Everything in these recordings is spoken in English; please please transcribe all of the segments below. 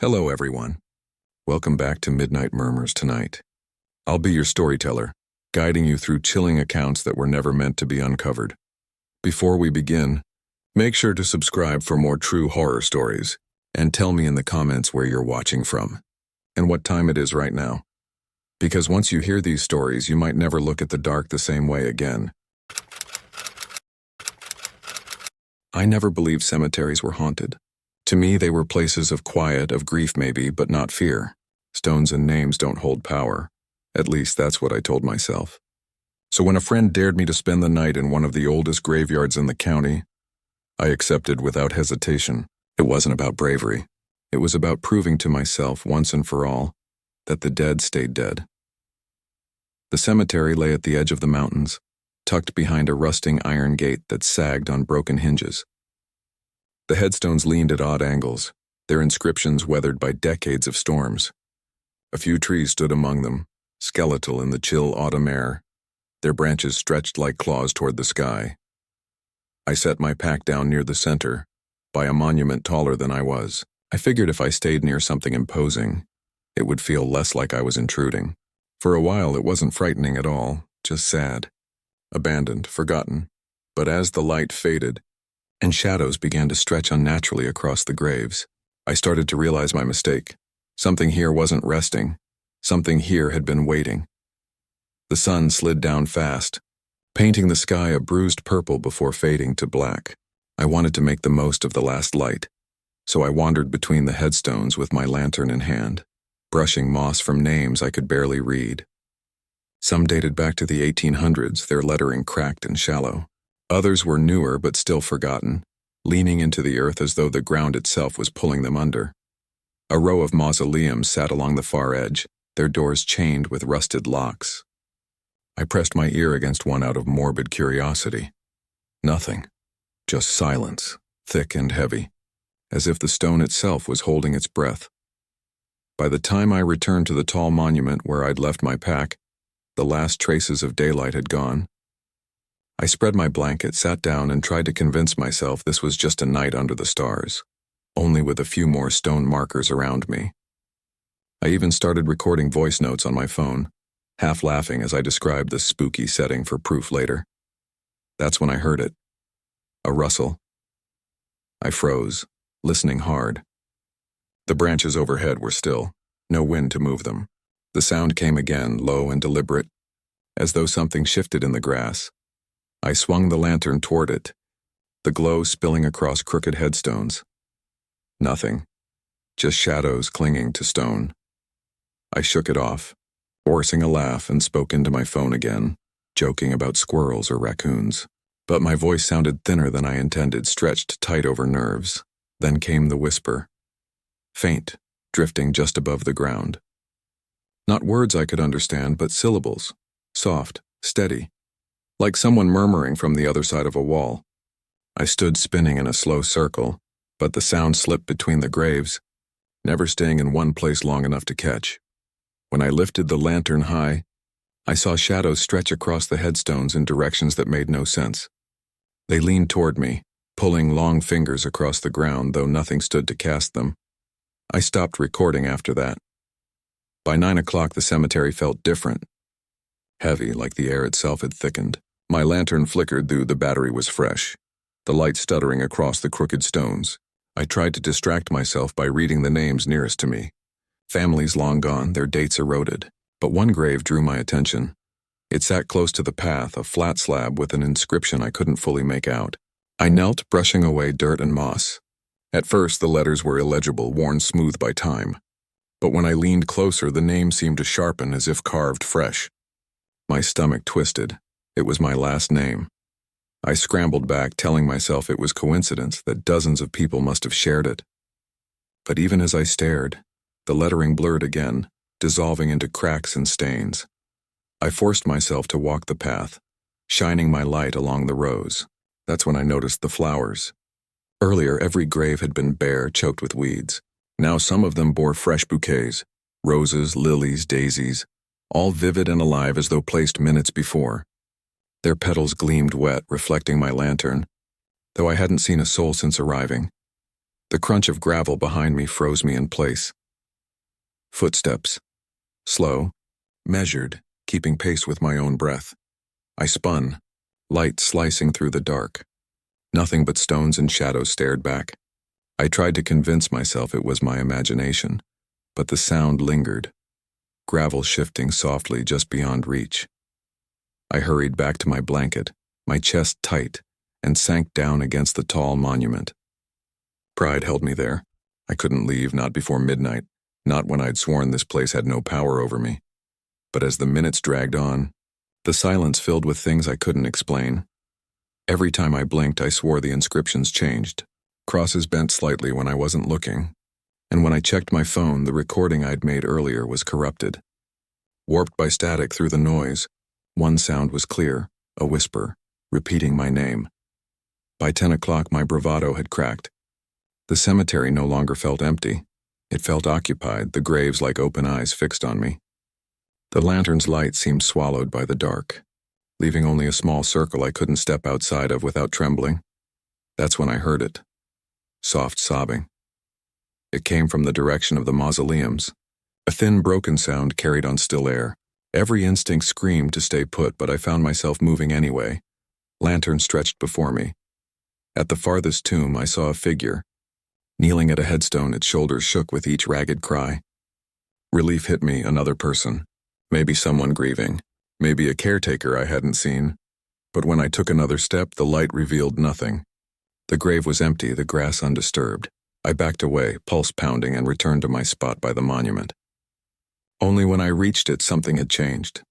Hello, everyone. Welcome back to Midnight Murmurs tonight. I'll be your storyteller, guiding you through chilling accounts that were never meant to be uncovered. Before we begin, make sure to subscribe for more true horror stories, and tell me in the comments where you're watching from, and what time it is right now. Because once you hear these stories, you might never look at the dark the same way again. I never believed cemeteries were haunted. To me, they were places of quiet, of grief maybe, but not fear. Stones and names don't hold power. At least that's what I told myself. So when a friend dared me to spend the night in one of the oldest graveyards in the county, I accepted without hesitation. It wasn't about bravery. It was about proving to myself once and for all that the dead stayed dead. The cemetery lay at the edge of the mountains, tucked behind a rusting iron gate that sagged on broken hinges. The headstones leaned at odd angles, their inscriptions weathered by decades of storms. A few trees stood among them, skeletal in the chill autumn air, their branches stretched like claws toward the sky. I set my pack down near the center, by a monument taller than I was. I figured if I stayed near something imposing, it would feel less like I was intruding. For a while, it wasn't frightening at all, just sad, abandoned, forgotten. But as the light faded, and shadows began to stretch unnaturally across the graves, I started to realize my mistake. Something here wasn't resting. Something here had been waiting. The sun slid down fast, painting the sky a bruised purple before fading to black. I wanted to make the most of the last light, so I wandered between the headstones with my lantern in hand, brushing moss from names I could barely read. Some dated back to the 1800s, their lettering cracked and shallow. Others were newer but still forgotten, leaning into the earth as though the ground itself was pulling them under. A row of mausoleums sat along the far edge, their doors chained with rusted locks. I pressed my ear against one out of morbid curiosity. Nothing, just silence, thick and heavy, as if the stone itself was holding its breath. By the time I returned to the tall monument where I'd left my pack, the last traces of daylight had gone. I spread my blanket, sat down, and tried to convince myself this was just a night under the stars, only with a few more stone markers around me. I even started recording voice notes on my phone, half laughing as I described the spooky setting for proof later. That's when I heard it. A rustle. I froze, listening hard. The branches overhead were still, no wind to move them. The sound came again, low and deliberate, as though something shifted in the grass. I swung the lantern toward it, the glow spilling across crooked headstones. Nothing, just shadows clinging to stone. I shook it off, forcing a laugh, and spoke into my phone again, joking about squirrels or raccoons. But my voice sounded thinner than I intended, stretched tight over nerves. Then came the whisper, faint, drifting just above the ground. Not words I could understand, but syllables, soft, steady, like someone murmuring from the other side of a wall. I stood spinning in a slow circle, but the sound slipped between the graves, never staying in one place long enough to catch. When I lifted the lantern high, I saw shadows stretch across the headstones in directions that made no sense. They leaned toward me, pulling long fingers across the ground, though nothing stood to cast them. I stopped recording after that. By 9 o'clock, the cemetery felt different. Heavy, like the air itself had thickened. My lantern flickered, though the battery was fresh, the light stuttering across the crooked stones. I tried to distract myself by reading the names nearest to me. Families long gone, their dates eroded. But one grave drew my attention. It sat close to the path, a flat slab with an inscription I couldn't fully make out. I knelt, brushing away dirt and moss. At first, the letters were illegible, worn smooth by time. But when I leaned closer, the name seemed to sharpen as if carved fresh. My stomach twisted. It was my last name. I scrambled back, telling myself it was coincidence, that dozens of people must have shared it. But even as I stared, the lettering blurred again, dissolving into cracks and stains. I forced myself to walk the path, shining my light along the rows. That's when I noticed the flowers. Earlier, every grave had been bare, choked with weeds. Now some of them bore fresh bouquets, roses, lilies, daisies, all vivid and alive as though placed minutes before. Their petals gleamed wet, reflecting my lantern, though I hadn't seen a soul since arriving. The crunch of gravel behind me froze me in place. Footsteps. Slow, measured, keeping pace with my own breath. I spun, light slicing through the dark. Nothing but stones and shadows stared back. I tried to convince myself it was my imagination, but the sound lingered, gravel shifting softly just beyond reach. I hurried back to my blanket, my chest tight, and sank down against the tall monument. Pride held me there. I couldn't leave, not before midnight, not when I'd sworn this place had no power over me. But as the minutes dragged on, the silence filled with things I couldn't explain. Every time I blinked, I swore the inscriptions changed. Crosses bent slightly when I wasn't looking, and when I checked my phone, the recording I'd made earlier was corrupted. Warped by static through the noise, one sound was clear, a whisper, repeating my name. By 10 o'clock, my bravado had cracked. The cemetery no longer felt empty. It felt occupied, the graves like open eyes fixed on me. The lantern's light seemed swallowed by the dark, leaving only a small circle I couldn't step outside of without trembling. That's when I heard it. Soft sobbing. It came from the direction of the mausoleums. A thin, broken sound carried on still air. Every instinct screamed to stay put, but I found myself moving anyway. Lantern stretched before me. At the farthest tomb, I saw a figure. Kneeling at a headstone, its shoulders shook with each ragged cry. Relief hit me, another person. Maybe someone grieving. Maybe a caretaker I hadn't seen. But when I took another step, the light revealed nothing. The grave was empty, the grass undisturbed. I backed away, pulse pounding, and returned to my spot by the monument. Only when I reached it, something had changed.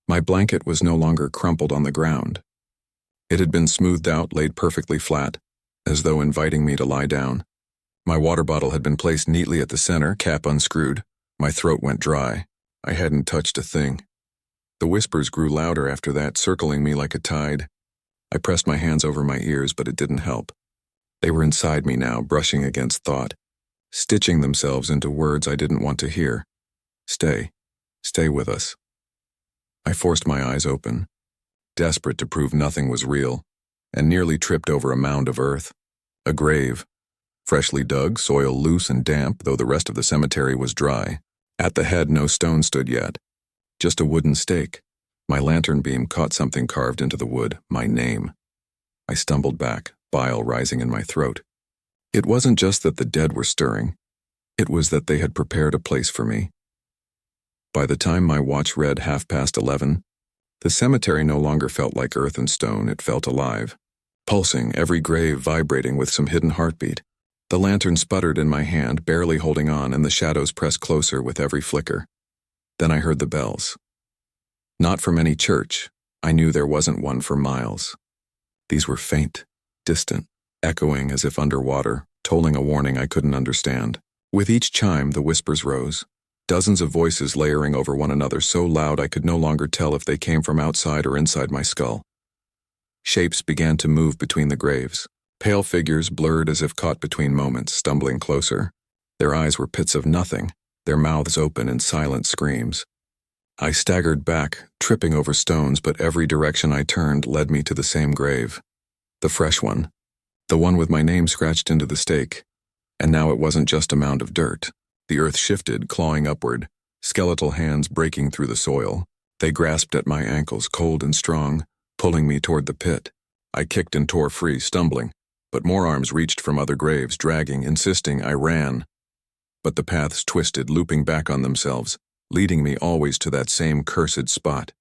My blanket was no longer crumpled on the ground. It had been smoothed out, laid perfectly flat, as though inviting me to lie down. My water bottle had been placed neatly at the center, cap unscrewed. My throat went dry. I hadn't touched a thing. The whispers grew louder after that, circling me like a tide. I pressed my hands over my ears, but it didn't help. They were inside me now, brushing against thought, stitching themselves into words I didn't want to hear. Stay. Stay with us. I forced my eyes open, desperate to prove nothing was real, and nearly tripped over a mound of earth. A grave. Freshly dug, soil loose and damp, though the rest of the cemetery was dry. At the head, no stone stood yet. Just a wooden stake. My lantern beam caught something carved into the wood, my name. I stumbled back, bile rising in my throat. It wasn't just that the dead were stirring. It was that they had prepared a place for me. By the time my watch read 11:30, the cemetery no longer felt like earth and stone, it felt alive. Pulsing, every grave vibrating with some hidden heartbeat. The lantern sputtered in my hand, barely holding on, and the shadows pressed closer with every flicker. Then I heard the bells. Not from any church. I knew there wasn't one for miles. These were faint, distant, echoing as if underwater, tolling a warning I couldn't understand. With each chime, the whispers rose. Dozens of voices layering over one another, so loud I could no longer tell if they came from outside or inside my skull. Shapes began to move between the graves. Pale figures blurred as if caught between moments, stumbling closer. Their eyes were pits of nothing, their mouths open in silent screams. I staggered back, tripping over stones, but every direction I turned led me to the same grave. The fresh one. The one with my name scratched into the stake. And now it wasn't just a mound of dirt. The earth shifted, clawing upward, skeletal hands breaking through the soil. They grasped at my ankles, cold and strong, pulling me toward the pit. I kicked and tore free, stumbling. But more arms reached from other graves, dragging, insisting. I ran. But the paths twisted, looping back on themselves, leading me always to that same cursed spot.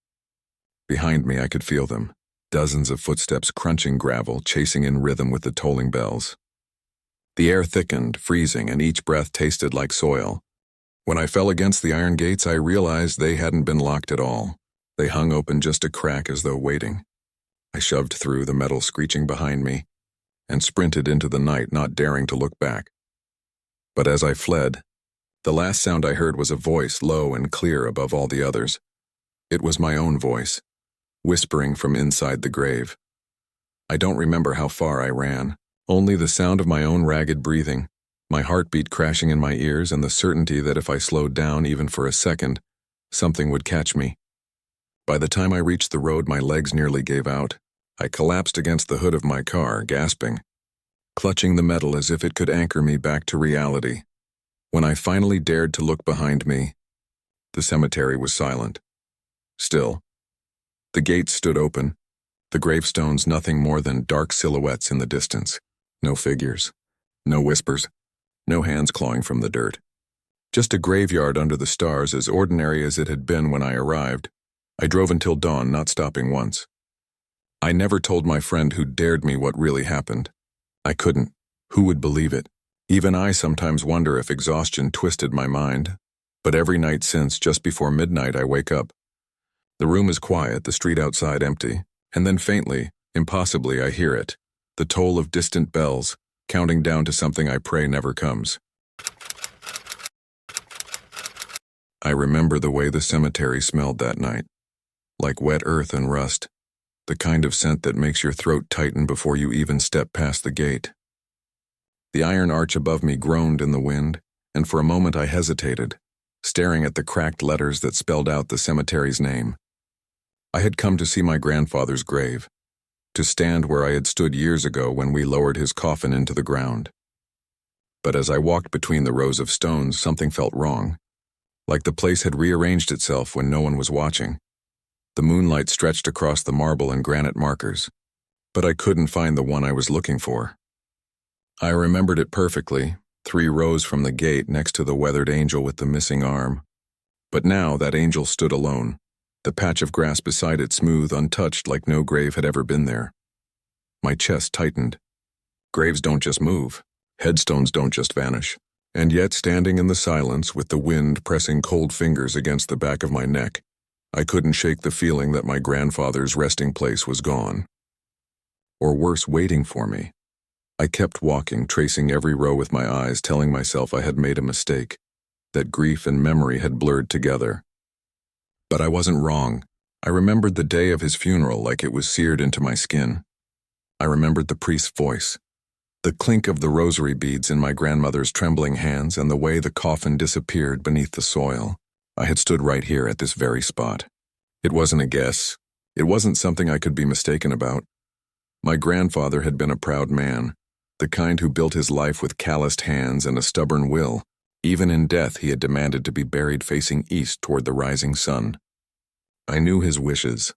Behind me I could feel them, dozens of footsteps crunching gravel, chasing in rhythm with the tolling bells. The air thickened, freezing, and each breath tasted like soil. When I fell against the iron gates, I realized they hadn't been locked at all. They hung open just a crack as though waiting. I shoved through, the metal screeching behind me, and sprinted into the night, not daring to look back. But as I fled, the last sound I heard was a voice, low and clear above all the others. It was my own voice, whispering from inside the grave. I don't remember how far I ran, only the sound of my own ragged breathing, my heartbeat crashing in my ears, and the certainty that if I slowed down even for a second, something would catch me. By the time I reached the road, my legs nearly gave out. I collapsed against the hood of my car, gasping. clutching the metal as if it could anchor me back to reality. When I finally dared to look behind me, the cemetery was silent. Still. The gates stood open, the gravestones nothing more than dark silhouettes in the distance. No figures, no whispers, no hands clawing from the dirt. Just a graveyard under the stars, as ordinary as it had been when I arrived. I drove until dawn, not stopping once. I never told my friend who dared me what really happened. I couldn't. Who would believe it? Even I sometimes wonder if exhaustion twisted my mind. But every night since, just before midnight, I wake up. The room is quiet, the street outside empty, and then faintly, impossibly, I hear it. The toll of distant bells, counting down to something I pray never comes. I remember the way the cemetery smelled that night. Like wet earth and rust. The kind of scent that makes your throat tighten before you even step past the gate. The iron arch above me groaned in the wind, and for a moment I hesitated, staring at the cracked letters that spelled out the cemetery's name. I had come to see my grandfather's grave, to stand where I had stood years ago when we lowered his coffin into the ground. But as I walked between the rows of stones, something felt wrong, like the place had rearranged itself when no one was watching. The moonlight stretched across the marble and granite markers, but I couldn't find the one I was looking for. I remembered it perfectly, 3 rows from the gate next to the weathered angel with the missing arm. But now that angel stood alone, the patch of grass beside it smooth, untouched, like no grave had ever been there. My chest tightened. Graves don't just move. Headstones don't just vanish. And yet, standing in the silence with the wind pressing cold fingers against the back of my neck, I couldn't shake the feeling that my grandfather's resting place was gone. Or worse, waiting for me. I kept walking, tracing every row with my eyes, telling myself I had made a mistake, that grief and memory had blurred together. But I wasn't wrong. I remembered the day of his funeral like it was seared into my skin. I remembered the priest's voice, the clink of the rosary beads in my grandmother's trembling hands, and the way the coffin disappeared beneath the soil. I had stood right here at this very spot. It wasn't a guess. It wasn't something I could be mistaken about. My grandfather had been a proud man, the kind who built his life with calloused hands and a stubborn will. Even in death, he had demanded to be buried facing east toward the rising sun. I knew his wishes.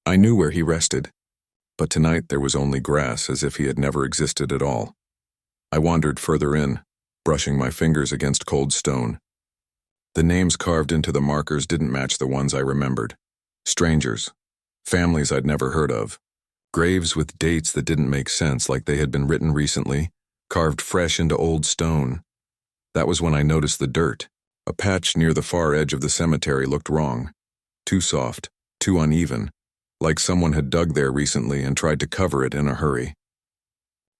I knew where he rested. But tonight there was only grass, as if he had never existed at all. I wandered further in, brushing my fingers against cold stone. The names carved into the markers didn't match the ones I remembered. Strangers. Families I'd never heard of. Graves with dates that didn't make sense, like they had been written recently, carved fresh into old stone. That was when I noticed the dirt. A patch near the far edge of the cemetery looked wrong. Too soft, too uneven, like someone had dug there recently and tried to cover it in a hurry.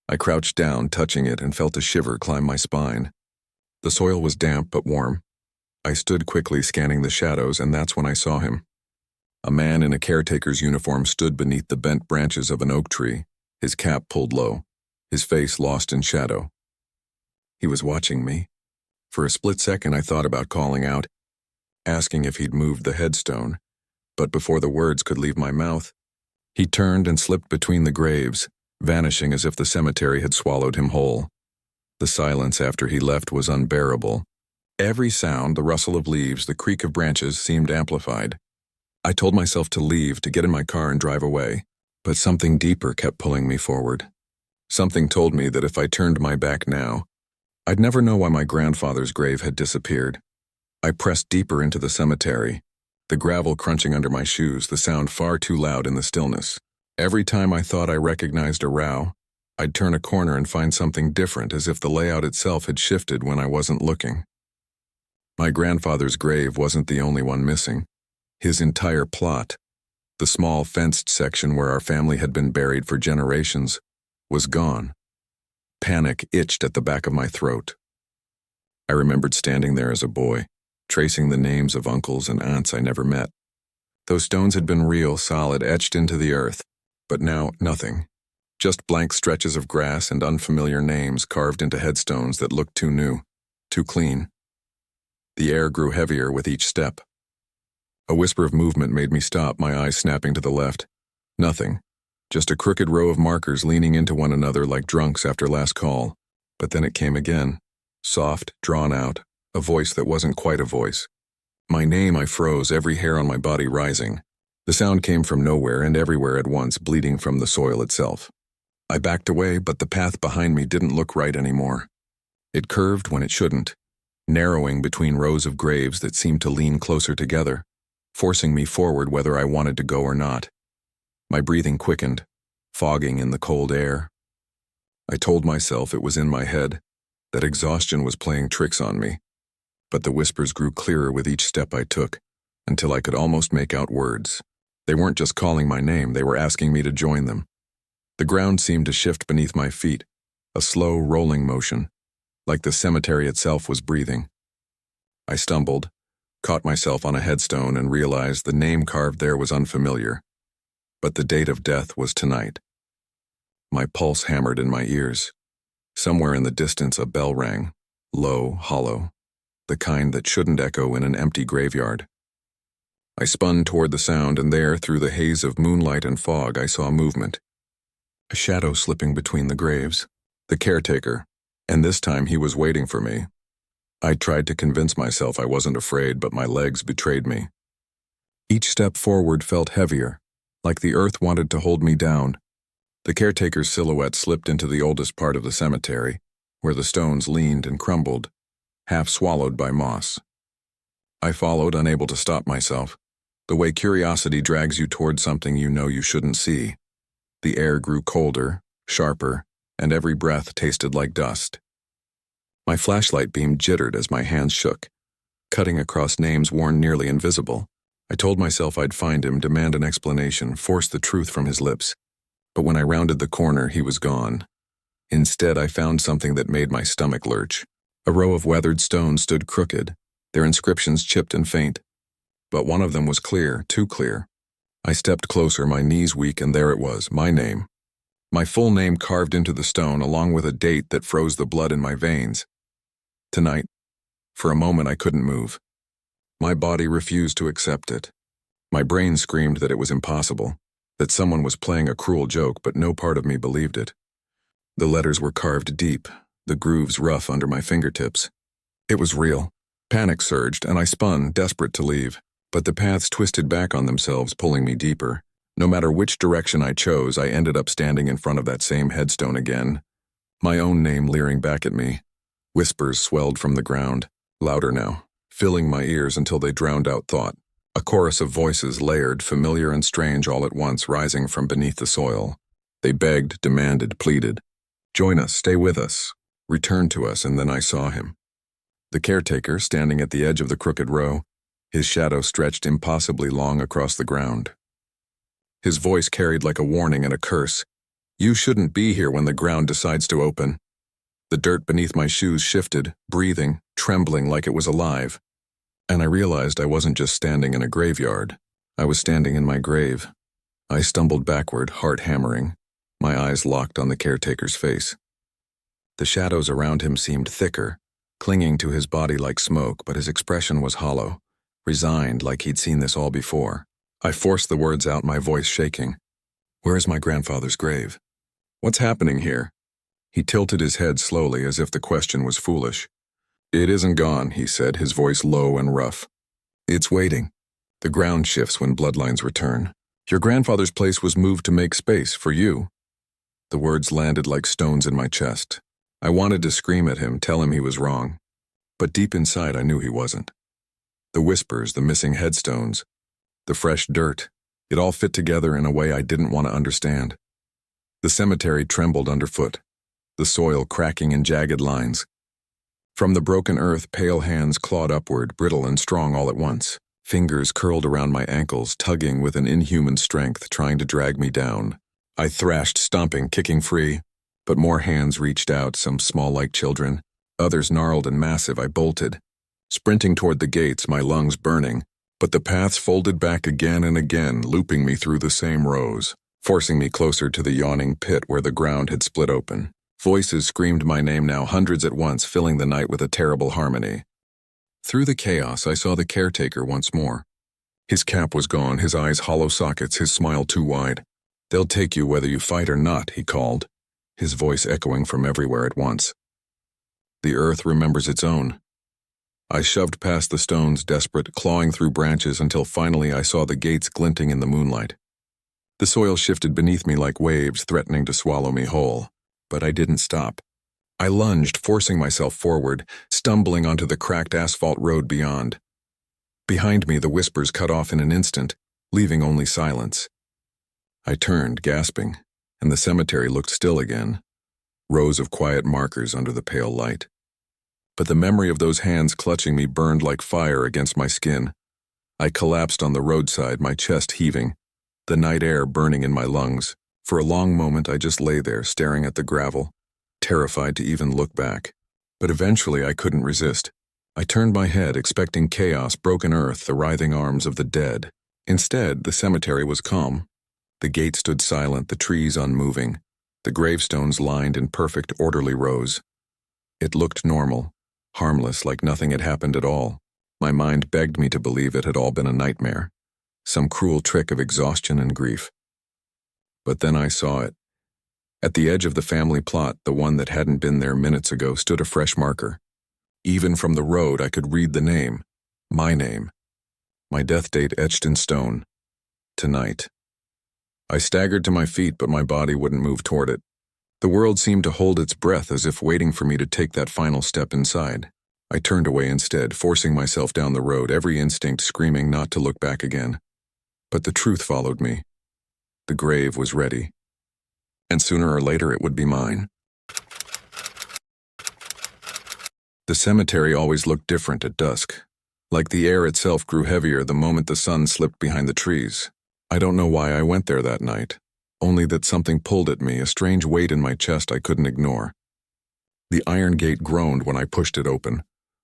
I crouched down, touching it, and felt a shiver climb my spine. The soil was damp but warm. I stood quickly, scanning the shadows, and that's when I saw him. A man in a caretaker's uniform stood beneath the bent branches of an oak tree, his cap pulled low, his face lost in shadow. He was watching me. For a split second I thought about calling out, asking if he'd moved the headstone, but before the words could leave my mouth, he turned and slipped between the graves, vanishing as if the cemetery had swallowed him whole. The silence after he left was unbearable. Every sound, the rustle of leaves, the creak of branches, seemed amplified. I told myself to leave, to get in my car and drive away, but something deeper kept pulling me forward. Something told me that if I turned my back now, I'd never know why my grandfather's grave had disappeared. I pressed deeper into the cemetery, the gravel crunching under my shoes, the sound far too loud in the stillness. Every time I thought I recognized a row, I'd turn a corner and find something different, as if the layout itself had shifted when I wasn't looking. My grandfather's grave wasn't the only one missing. His entire plot, the small fenced section where our family had been buried for generations, was gone. Panic itched at the back of my throat. I remembered standing there as a boy, tracing the names of uncles and aunts I never met. Those stones had been real, solid, etched into the earth, but now nothing. Just blank stretches of grass and unfamiliar names carved into headstones that looked too new, too clean. The air grew heavier with each step. A whisper of movement made me stop, my eyes snapping to the left. Nothing. Just a crooked row of markers leaning into one another like drunks after last call. But then it came again. Soft, drawn out, a voice that wasn't quite a voice. My name. I froze, every hair on my body rising. The sound came from nowhere and everywhere at once, bleeding from the soil itself. I backed away, but the path behind me didn't look right anymore. It curved when it shouldn't, narrowing between rows of graves that seemed to lean closer together, forcing me forward whether I wanted to go or not. My breathing quickened, fogging in the cold air. I told myself it was in my head, that exhaustion was playing tricks on me. But the whispers grew clearer with each step I took, until I could almost make out words. They weren't just calling my name, they were asking me to join them. The ground seemed to shift beneath my feet, a slow, rolling motion, like the cemetery itself was breathing. I stumbled, caught myself on a headstone, and realized the name carved there was unfamiliar. But the date of death was tonight. My pulse hammered in my ears. Somewhere in the distance a bell rang, low, hollow, the kind that shouldn't echo in an empty graveyard. I spun toward the sound, and there, through the haze of moonlight and fog, I saw movement. A shadow slipping between the graves. The caretaker, and this time he was waiting for me. I tried to convince myself I wasn't afraid, but my legs betrayed me. Each step forward felt heavier, like the earth wanted to hold me down. The caretaker's silhouette slipped into the oldest part of the cemetery, where the stones leaned and crumbled, half swallowed by moss. I followed, unable to stop myself, the way curiosity drags you toward something you know you shouldn't see. The air grew colder, sharper, and every breath tasted like dust. My flashlight beam jittered as my hands shook, cutting across names worn nearly invisible. I told myself I'd find him, demand an explanation, force the truth from his lips. But when I rounded the corner, he was gone. Instead, I found something that made my stomach lurch. A row of weathered stones stood crooked, their inscriptions chipped and faint. But one of them was clear, too clear. I stepped closer, my knees weak, and there it was, my name. My full name carved into the stone, along with a date that froze the blood in my veins. Tonight. For a moment I couldn't move. My body refused to accept it. My brain screamed that it was impossible, that someone was playing a cruel joke, but no part of me believed it. The letters were carved deep, the grooves rough under my fingertips. It was real. Panic surged, and I spun, desperate to leave. But the paths twisted back on themselves, pulling me deeper. No matter which direction I chose, I ended up standing in front of that same headstone again, my own name leering back at me. Whispers swelled from the ground, louder now, filling my ears until they drowned out thought. A chorus of voices, layered, familiar and strange all at once, rising from beneath the soil. They begged, demanded, pleaded. Join us, stay with us, return to us. And then I saw him. The caretaker, standing at the edge of the crooked row, his shadow stretched impossibly long across the ground. His voice carried like a warning and a curse. You shouldn't be here when the ground decides to open. The dirt beneath my shoes shifted, breathing, trembling like it was alive. And I realized I wasn't just standing in a graveyard. I was standing in my grave. I stumbled backward, heart hammering, my eyes locked on the caretaker's face. The shadows around him seemed thicker, clinging to his body like smoke, but his expression was hollow, resigned, like he'd seen this all before. I forced the words out, my voice shaking. Where is my grandfather's grave? What's happening here? He tilted his head slowly, as if the question was foolish. It isn't gone, he said, his voice low and rough. It's waiting. The ground shifts when bloodlines return. Your grandfather's place was moved to make space for you. The words landed like stones in my chest. I wanted to scream at him, tell him he was wrong. But deep inside I knew he wasn't. The whispers, the missing headstones, the fresh dirt, it all fit together in a way I didn't want to understand. The cemetery trembled underfoot, the soil cracking in jagged lines. From the broken earth, pale hands clawed upward, brittle and strong all at once. Fingers curled around my ankles, tugging with an inhuman strength, trying to drag me down. I thrashed, stomping, kicking free. But more hands reached out, some small like children. Others gnarled and massive. I bolted, sprinting toward the gates, my lungs burning. But the paths folded back again and again, looping me through the same rows, forcing me closer to the yawning pit where the ground had split open. Voices screamed my name now, hundreds at once, filling the night with a terrible harmony. Through the chaos, I saw the caretaker once more. His cap was gone, his eyes hollow sockets, his smile too wide. They'll take you whether you fight or not, he called, his voice echoing from everywhere at once. The earth remembers its own. I shoved past the stones, desperate, clawing through branches until finally I saw the gates glinting in the moonlight. The soil shifted beneath me like waves, threatening to swallow me whole, but I didn't stop. I lunged, forcing myself forward, stumbling onto the cracked asphalt road beyond. Behind me, the whispers cut off in an instant, leaving only silence. I turned, gasping, and the cemetery looked still again, rows of quiet markers under the pale light. But the memory of those hands clutching me burned like fire against my skin. I collapsed on the roadside, my chest heaving, the night air burning in my lungs. For a long moment, I just lay there, staring at the gravel, terrified to even look back. But eventually, I couldn't resist. I turned my head, expecting chaos, broken earth, the writhing arms of the dead. Instead, the cemetery was calm. The gate stood silent, the trees unmoving, the gravestones lined in perfect, orderly rows. It looked normal, harmless, like nothing had happened at all. My mind begged me to believe it had all been a nightmare, some cruel trick of exhaustion and grief. But then I saw it. At the edge of the family plot, the one that hadn't been there minutes ago, stood a fresh marker. Even from the road, I could read the name, my name, my death date etched in stone. Tonight. I staggered to my feet, but my body wouldn't move toward it. The world seemed to hold its breath, as if waiting for me to take that final step inside. I turned away instead, forcing myself down the road, every instinct screaming not to look back again. But the truth followed me. The grave was ready. And sooner or later it would be mine. The cemetery always looked different at dusk, like the air itself grew heavier the moment the sun slipped behind the trees. I don't know why I went there that night, only that something pulled at me, a strange weight in my chest I couldn't ignore. The iron gate groaned when I pushed it open,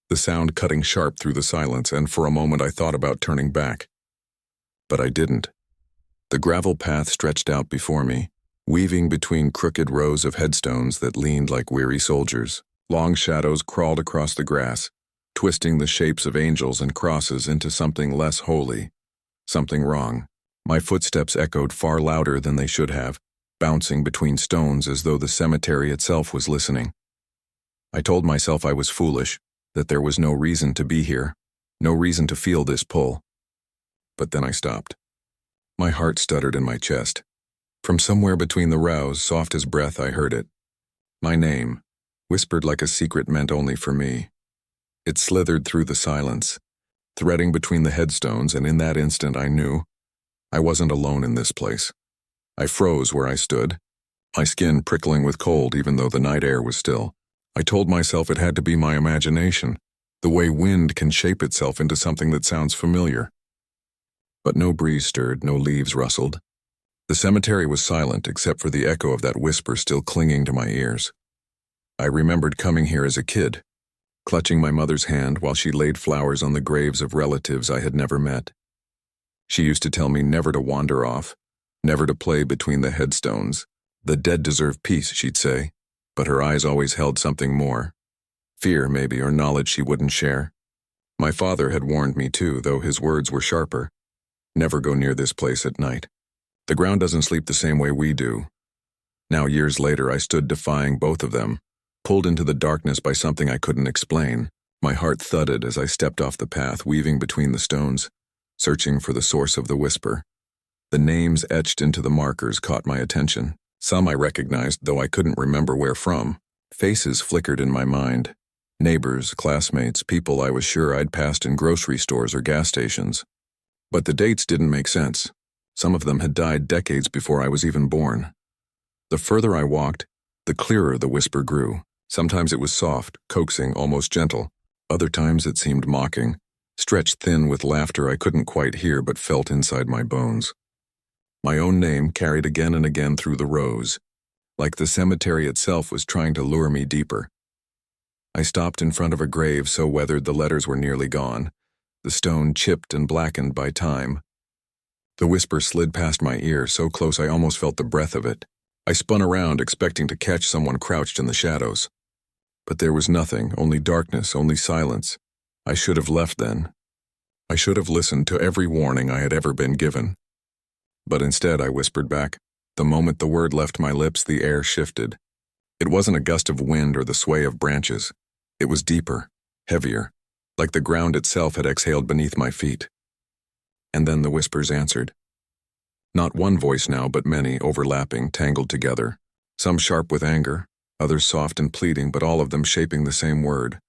the sound cutting sharp through the silence, and for a moment I thought about turning back. But I didn't. The gravel path stretched out before me, weaving between crooked rows of headstones that leaned like weary soldiers. Long shadows crawled across the grass, twisting the shapes of angels and crosses into something less holy, something wrong. My footsteps echoed far louder than they should have, bouncing between stones as though the cemetery itself was listening. I told myself I was foolish, that there was no reason to be here, no reason to feel this pull. But then I stopped. My heart stuttered in my chest. From somewhere between the rows, soft as breath, I heard it. My name, whispered like a secret meant only for me. It slithered through the silence, threading between the headstones, and in that instant I knew I wasn't alone in this place. I froze where I stood, my skin prickling with cold even though the night air was still. I told myself it had to be my imagination, the way wind can shape itself into something that sounds familiar. But no breeze stirred, no leaves rustled. The cemetery was silent except for the echo of that whisper still clinging to my ears. I remembered coming here as a kid, clutching my mother's hand while she laid flowers on the graves of relatives I had never met. She used to tell me never to wander off, never to play between the headstones. The dead deserve peace, she'd say, but her eyes always held something more. Fear, maybe, or knowledge she wouldn't share. My father had warned me too, though his words were sharper. Never go near this place at night. The ground doesn't sleep the same way we do. Now, years later, I stood defying both of them, pulled into the darkness by something I couldn't explain. My heart thudded as I stepped off the path, weaving between the stones, searching for the source of the whisper. The names etched into the markers caught my attention. Some I recognized, though I couldn't remember where from. Faces flickered in my mind. Neighbors, classmates, people I was sure I'd passed in grocery stores or gas stations. But the dates didn't make sense. Some of them had died decades before I was even born. The further I walked, the clearer the whisper grew. Sometimes it was soft, coaxing, almost gentle. Other times it seemed mocking, stretched thin with laughter I couldn't quite hear but felt inside my bones. My own name carried again and again through the rows, like the cemetery itself was trying to lure me deeper. I stopped in front of a grave so weathered the letters were nearly gone, the stone chipped and blackened by time. The whisper slid past my ear, so close I almost felt the breath of it. I spun around, expecting to catch someone crouched in the shadows. But there was nothing, only darkness, only silence. I should have left then. I should have listened to every warning I had ever been given. But instead I whispered back, The moment the word left my lips, the air shifted. It wasn't a gust of wind or the sway of branches. It was deeper, heavier, like the ground itself had exhaled beneath my feet. And then the whispers answered. Not one voice now, but many, overlapping, tangled together. Some sharp with anger, others soft and pleading, but all of them shaping the same word.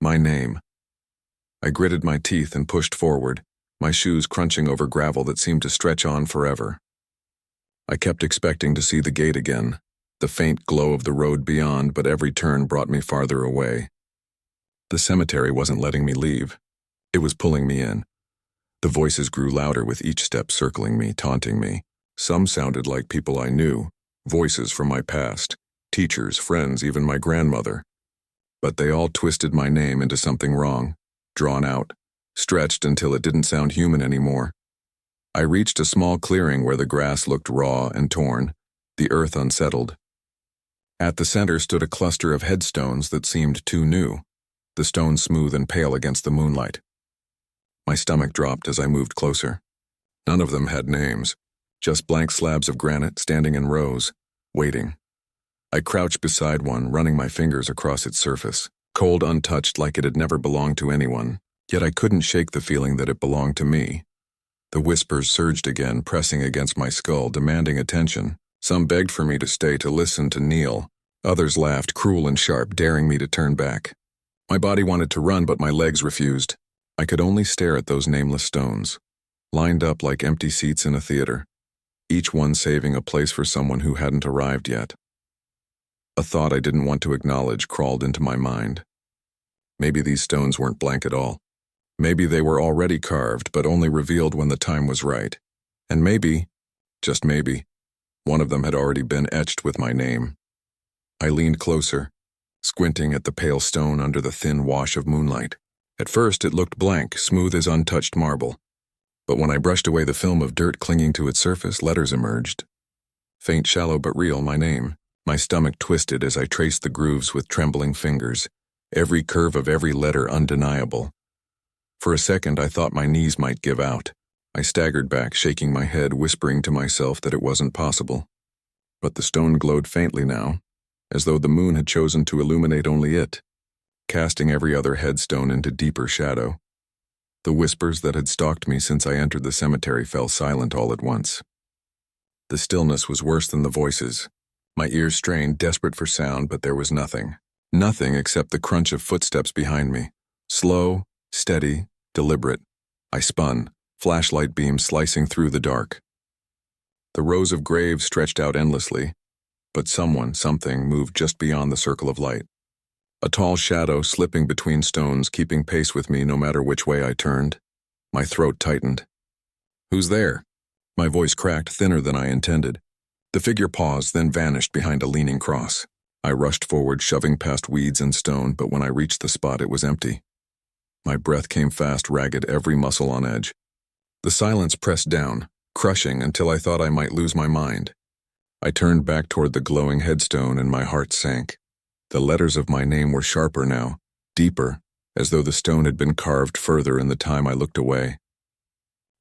My name. I gritted my teeth and pushed forward, my shoes crunching over gravel that seemed to stretch on forever. I kept expecting to see the gate again, the faint glow of the road beyond, but every turn brought me farther away. The cemetery wasn't letting me leave. It was pulling me in. The voices grew louder with each step, circling me, taunting me. Some sounded like people I knew, voices from my past, teachers, friends, even my grandmother. But they all twisted my name into something wrong, drawn out, stretched until it didn't sound human anymore. I reached a small clearing where the grass looked raw and torn, the earth unsettled. At the center stood a cluster of headstones that seemed too new, the stones smooth and pale against the moonlight. My stomach dropped as I moved closer. None of them had names, just blank slabs of granite standing in rows, waiting. I crouched beside one, running my fingers across its surface, cold, untouched, like it had never belonged to anyone, yet I couldn't shake the feeling that it belonged to me. The whispers surged again, pressing against my skull, demanding attention. Some begged for me to stay, to listen, to kneel. Others laughed, cruel and sharp, daring me to turn back. My body wanted to run, but my legs refused. I could only stare at those nameless stones, lined up like empty seats in a theater, each one saving a place for someone who hadn't arrived yet. A thought I didn't want to acknowledge crawled into my mind. Maybe these stones weren't blank at all. Maybe they were already carved, but only revealed when the time was right. And maybe, just maybe, one of them had already been etched with my name. I leaned closer, squinting at the pale stone under the thin wash of moonlight. At first it looked blank, smooth as untouched marble. But when I brushed away the film of dirt clinging to its surface, letters emerged. Faint, shallow, but real, my name. My stomach twisted as I traced the grooves with trembling fingers, every curve of every letter undeniable. For a second I thought my knees might give out. I staggered back, shaking my head, whispering to myself that it wasn't possible. But the stone glowed faintly now, as though the moon had chosen to illuminate only it, casting every other headstone into deeper shadow. The whispers that had stalked me since I entered the cemetery fell silent all at once. The stillness was worse than the voices. My ears strained, desperate for sound, but there was nothing. Nothing except the crunch of footsteps behind me. Slow, steady, deliberate. I spun, flashlight beams slicing through the dark. The rows of graves stretched out endlessly, but something moved just beyond the circle of light. A tall shadow slipping between stones, keeping pace with me no matter which way I turned. My throat tightened. "Who's there?" My voice cracked, thinner than I intended. The figure paused, then vanished behind a leaning cross. I rushed forward, shoving past weeds and stone, but when I reached the spot, it was empty. My breath came fast, ragged, every muscle on edge. The silence pressed down, crushing until I thought I might lose my mind. I turned back toward the glowing headstone and my heart sank. The letters of my name were sharper now, deeper, as though the stone had been carved further in the time I looked away.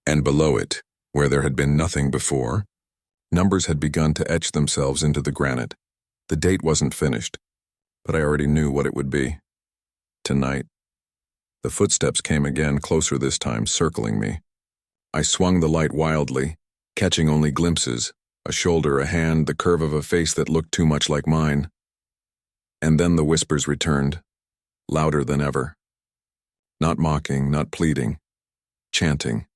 And below it, where there had been nothing before, numbers had begun to etch themselves into the granite. The date wasn't finished, but I already knew what it would be. Tonight. The footsteps came again, closer this time, circling me. I swung the light wildly, catching only glimpses, a shoulder, a hand, the curve of a face that looked too much like mine. And then the whispers returned, louder than ever. Not mocking, not pleading, chanting.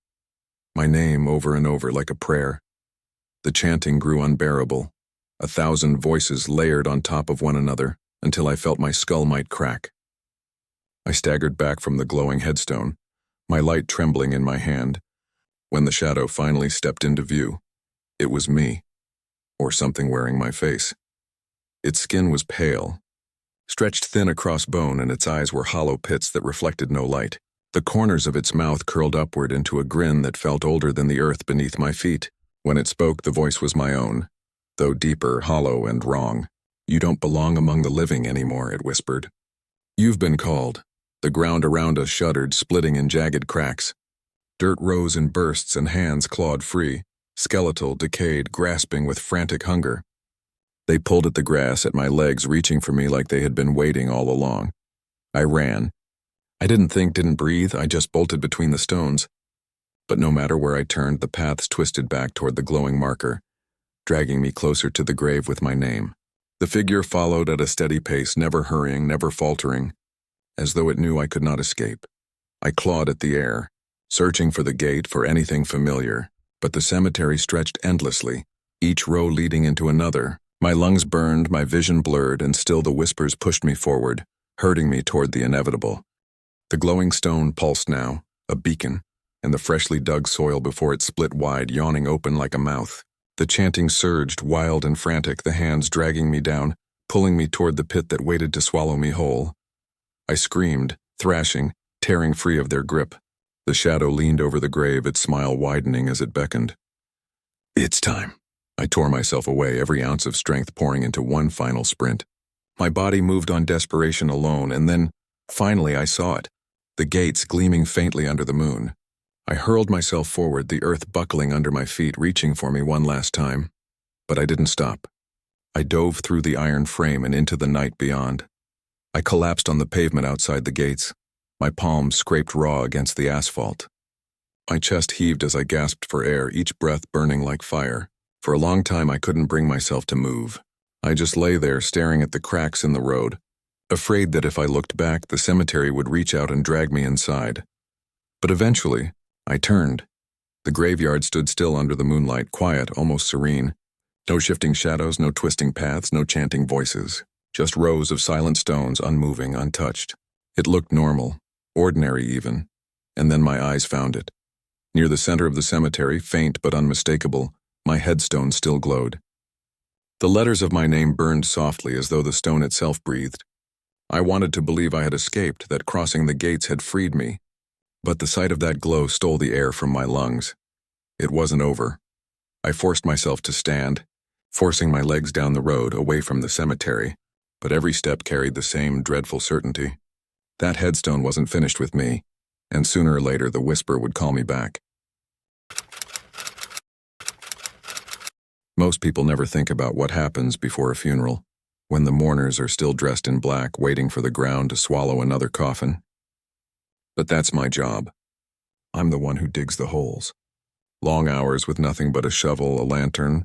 My name over and over like a prayer. The chanting grew unbearable, 1,000 voices layered on top of one another until I felt my skull might crack. I staggered back from the glowing headstone, my light trembling in my hand. When the shadow finally stepped into view, it was me, or something wearing my face. Its skin was pale, stretched thin across bone, and its eyes were hollow pits that reflected no light. The corners of its mouth curled upward into a grin that felt older than the earth beneath my feet. When it spoke, the voice was my own, though deeper, hollow, and wrong. "You don't belong among the living anymore," it whispered. "You've been called." The ground around us shuddered, splitting in jagged cracks. Dirt rose in bursts and hands clawed free, skeletal, decayed, grasping with frantic hunger. They pulled at the grass at my legs, reaching for me like they had been waiting all along. I ran. I didn't think, didn't breathe, I just bolted between the stones. But no matter where I turned, the paths twisted back toward the glowing marker, dragging me closer to the grave with my name. The figure followed at a steady pace, never hurrying, never faltering, as though it knew I could not escape. I clawed at the air, searching for the gate, for anything familiar, but the cemetery stretched endlessly, each row leading into another. My lungs burned, my vision blurred, and still the whispers pushed me forward, herding me toward the inevitable. The glowing stone pulsed now, a beacon, and the freshly dug soil before it split wide, yawning open like a mouth. The chanting surged, wild and frantic, the hands dragging me down, pulling me toward the pit that waited to swallow me whole. I screamed, thrashing, tearing free of their grip. The shadow leaned over the grave, its smile widening as it beckoned. It's time. I tore myself away, every ounce of strength pouring into one final sprint. My body moved on desperation alone, and then, finally, I saw it. The gates gleaming faintly under the moon. I hurled myself forward, the earth buckling under my feet, reaching for me one last time. But I didn't stop. I dove through the iron frame and into the night beyond. I collapsed on the pavement outside the gates. My palms scraped raw against the asphalt. My chest heaved as I gasped for air, each breath burning like fire. For a long time I couldn't bring myself to move. I just lay there staring at the cracks in the road, afraid that if I looked back, the cemetery would reach out and drag me inside. But eventually, I turned. The graveyard stood still under the moonlight, quiet, almost serene. No shifting shadows, no twisting paths, no chanting voices. Just rows of silent stones, unmoving, untouched. It looked normal, ordinary even. And then my eyes found it. Near the center of the cemetery, faint but unmistakable, my headstone still glowed. The letters of my name burned softly as though the stone itself breathed. I wanted to believe I had escaped, that crossing the gates had freed me. But the sight of that glow stole the air from my lungs. It wasn't over. I forced myself to stand, forcing my legs down the road, away from the cemetery, but every step carried the same dreadful certainty. That headstone wasn't finished with me, and sooner or later the whisper would call me back. Most people never think about what happens before a funeral, when the mourners are still dressed in black, waiting for the ground to swallow another coffin. But that's my job. I'm the one who digs the holes. Long hours with nothing but a shovel, a lantern,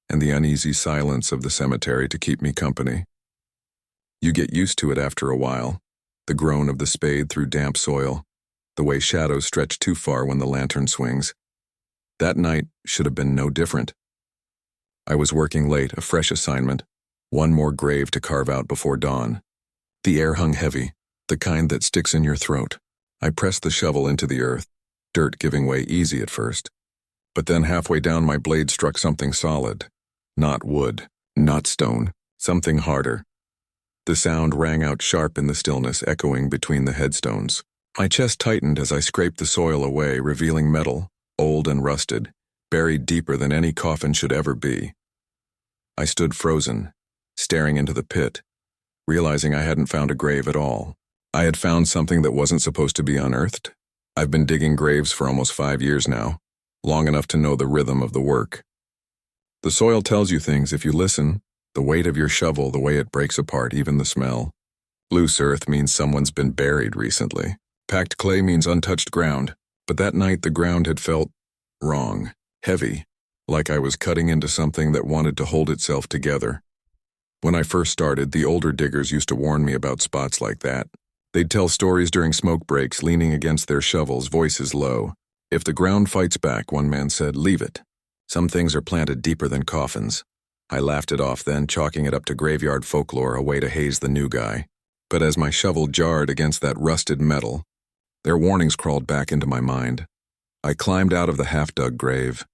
and the uneasy silence of the cemetery to keep me company. You get used to it after a while, the groan of the spade through damp soil, the way shadows stretch too far when the lantern swings. That night should have been no different. I was working late, a fresh assignment, one more grave to carve out before dawn. The air hung heavy, the kind that sticks in your throat. I pressed the shovel into the earth, dirt giving way easy at first. But then halfway down my blade struck something solid. Not wood, not stone, something harder. The sound rang out sharp in the stillness, echoing between the headstones. My chest tightened as I scraped the soil away, revealing metal, old and rusted, buried deeper than any coffin should ever be. I stood frozen, staring into the pit, realizing I hadn't found a grave at all. I had found something that wasn't supposed to be unearthed. I've been digging graves for almost 5 years now, long enough to know the rhythm of the work. The soil tells you things if you listen, the weight of your shovel, the way it breaks apart, even the smell. Loose earth means someone's been buried recently. Packed clay means untouched ground, but that night the ground had felt wrong, heavy, like I was cutting into something that wanted to hold itself together. When I first started, the older diggers used to warn me about spots like that. They'd tell stories during smoke breaks, leaning against their shovels, voices low. If the ground fights back, one man said, leave it. Some things are planted deeper than coffins. I laughed it off then, chalking it up to graveyard folklore, a way to haze the new guy. But as my shovel jarred against that rusted metal, their warnings crawled back into my mind. I climbed out of the half-dug grave,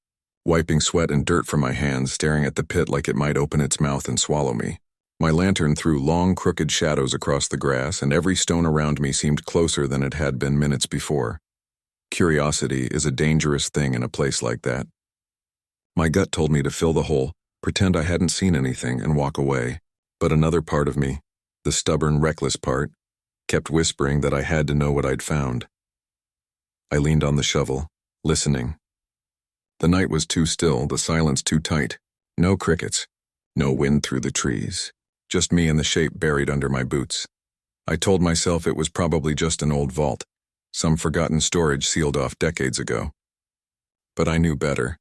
wiping sweat and dirt from my hands, staring at the pit like it might open its mouth and swallow me. My lantern threw long, crooked shadows across the grass, and every stone around me seemed closer than it had been minutes before. Curiosity is a dangerous thing in a place like that. My gut told me to fill the hole, pretend I hadn't seen anything, and walk away. But another part of me, the stubborn, reckless part, kept whispering that I had to know what I'd found. I leaned on the shovel, listening. The night was too still, the silence too tight. No crickets, no wind through the trees. Just me and the shape buried under my boots. I told myself it was probably just an old vault, some forgotten storage sealed off decades ago. But I knew better.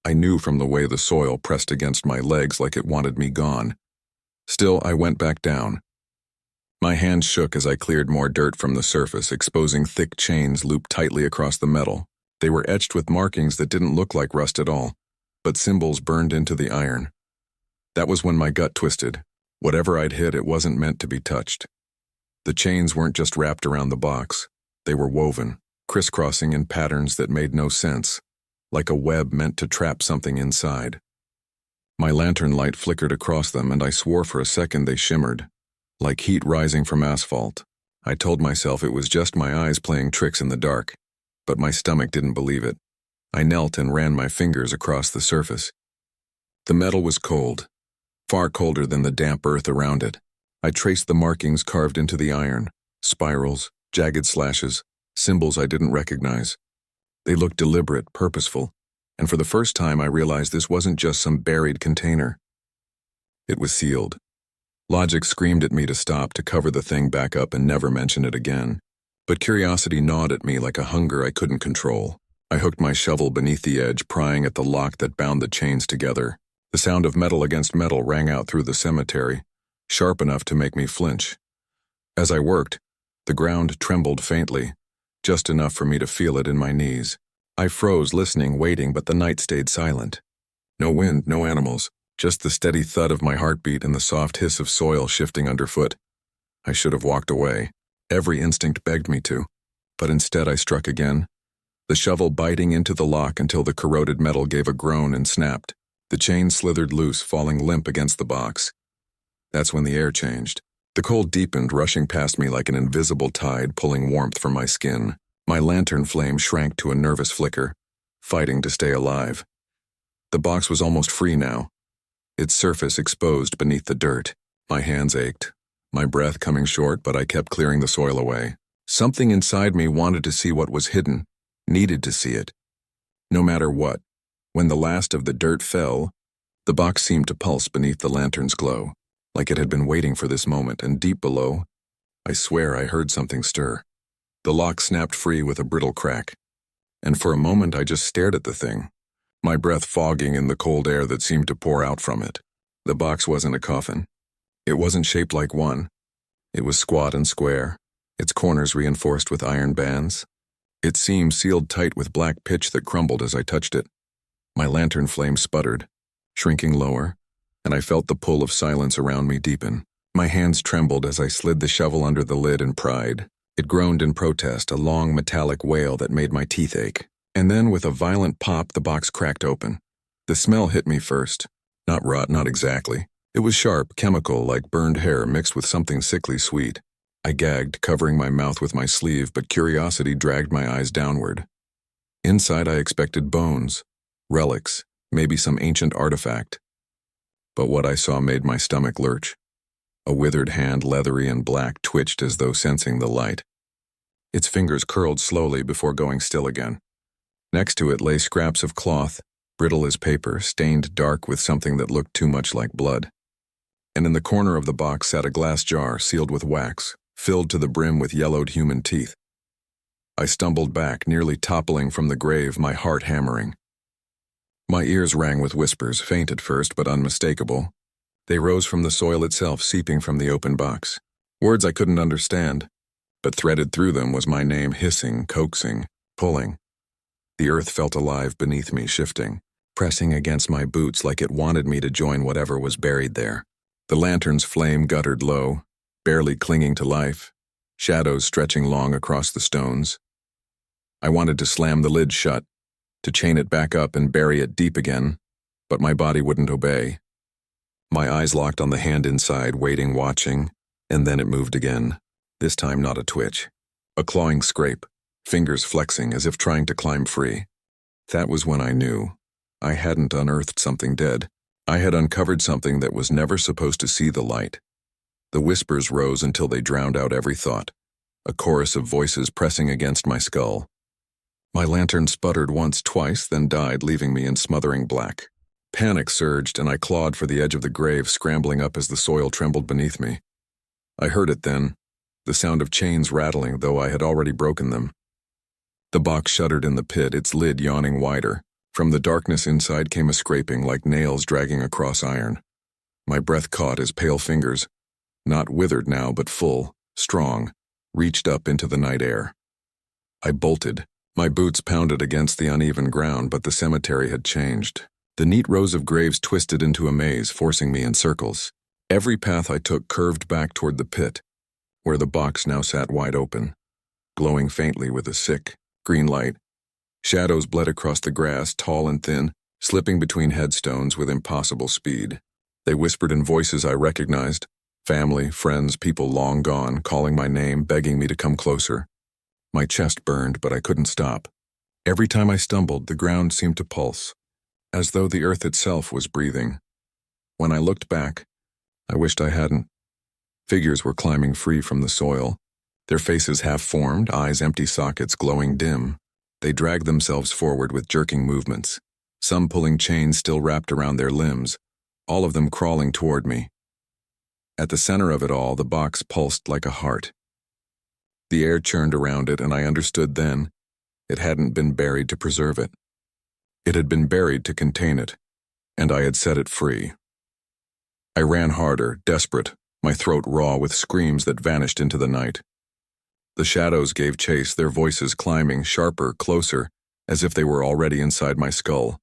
I knew from the way the soil pressed against my legs like it wanted me gone. Still, I went back down. My hands shook as I cleared more dirt from the surface, exposing thick chains looped tightly across the metal. They were etched with markings that didn't look like rust at all, but symbols burned into the iron. That was when my gut twisted. Whatever I'd hit, it wasn't meant to be touched. The chains weren't just wrapped around the box. They were woven, crisscrossing in patterns that made no sense, like a web meant to trap something inside. My lantern light flickered across them, and I swore for a second they shimmered, like heat rising from asphalt. I told myself it was just my eyes playing tricks in the dark, but my stomach didn't believe it. I knelt and ran my fingers across the surface. The metal was cold, far colder than the damp earth around it. I traced the markings carved into the iron, spirals, jagged slashes, symbols I didn't recognize. They looked deliberate, purposeful, and for the first time I realized this wasn't just some buried container. It was sealed. Logic screamed at me to stop, to cover the thing back up and never mention it again. But curiosity gnawed at me like a hunger I couldn't control. I hooked my shovel beneath the edge, prying at the lock that bound the chains together. The sound of metal against metal rang out through the cemetery, sharp enough to make me flinch. As I worked, the ground trembled faintly, just enough for me to feel it in my knees. I froze, listening, waiting, but the night stayed silent. No wind, no animals, just the steady thud of my heartbeat and the soft hiss of soil shifting underfoot. I should have walked away. Every instinct begged me to, but instead I struck again, the shovel biting into the lock until the corroded metal gave a groan and snapped. The chain slithered loose, falling limp against the box. That's when the air changed. The cold deepened, rushing past me like an invisible tide, pulling warmth from my skin. My lantern flame shrank to a nervous flicker, fighting to stay alive. The box was almost free now, its surface exposed beneath the dirt. My hands ached, my breath coming short, but I kept clearing the soil away. Something inside me wanted to see what was hidden, needed to see it. No matter what. When the last of the dirt fell, the box seemed to pulse beneath the lantern's glow, like it had been waiting for this moment, and deep below, I swear I heard something stir. The lock snapped free with a brittle crack, and for a moment I just stared at the thing, my breath fogging in the cold air that seemed to pour out from it. The box wasn't a coffin. It wasn't shaped like one. It was squat and square, its corners reinforced with iron bands. Its seams sealed tight with black pitch that crumbled as I touched it. My lantern flame sputtered, shrinking lower, and I felt the pull of silence around me deepen. My hands trembled as I slid the shovel under the lid and pried. It groaned in protest, a long metallic wail that made my teeth ache. And then, with a violent pop, the box cracked open. The smell hit me first. Not rot, not exactly. It was sharp, chemical, like burned hair mixed with something sickly sweet. I gagged, covering my mouth with my sleeve, but curiosity dragged my eyes downward. Inside I expected bones, relics, maybe some ancient artifact. But what I saw made my stomach lurch. A withered hand, leathery and black, twitched as though sensing the light. Its fingers curled slowly before going still again. Next to it lay scraps of cloth, brittle as paper, stained dark with something that looked too much like blood. And in the corner of the box sat a glass jar sealed with wax, filled to the brim with yellowed human teeth. I stumbled back, nearly toppling from the grave, my heart hammering. My ears rang with whispers, faint at first but unmistakable. They rose from the soil itself, seeping from the open box. Words I couldn't understand, but threaded through them was my name, hissing, coaxing, pulling. The earth felt alive beneath me, shifting, pressing against my boots like it wanted me to join whatever was buried there. The lantern's flame guttered low, barely clinging to life, shadows stretching long across the stones. I wanted to slam the lid shut, to chain it back up and bury it deep again, but my body wouldn't obey. My eyes locked on the hand inside, waiting, watching, and then it moved again. This time not a twitch. A clawing scrape, fingers flexing as if trying to climb free. That was when I knew. I hadn't unearthed something dead. I had uncovered something that was never supposed to see the light. The whispers rose until they drowned out every thought, a chorus of voices pressing against my skull. My lantern sputtered once, twice, then died, leaving me in smothering black. Panic surged, and I clawed for the edge of the grave, scrambling up as the soil trembled beneath me. I heard it then, the sound of chains rattling, though I had already broken them. The box shuddered in the pit, its lid yawning wider. From the darkness inside came a scraping, like nails dragging across iron. My breath caught as pale fingers, not withered now but full, strong, reached up into the night air. I bolted. My boots pounded against the uneven ground, but the cemetery had changed. The neat rows of graves twisted into a maze, forcing me in circles. Every path I took curved back toward the pit, where the box now sat wide open, glowing faintly with a sick, green light. Shadows bled across the grass, tall and thin, slipping between headstones with impossible speed. They whispered in voices I recognized, family, friends, people long gone, calling my name, begging me to come closer. My chest burned, but I couldn't stop. Every time I stumbled, the ground seemed to pulse, as though the earth itself was breathing. When I looked back, I wished I hadn't. Figures were climbing free from the soil, their faces half-formed, eyes empty sockets glowing dim. They dragged themselves forward with jerking movements, some pulling chains still wrapped around their limbs, all of them crawling toward me. At the center of it all, the box pulsed like a heart. The air churned around it, and I understood then it hadn't been buried to preserve it. It had been buried to contain it, and I had set it free. I ran harder, desperate, my throat raw with screams that vanished into the night. The shadows gave chase, their voices climbing sharper, closer, as if they were already inside my skull.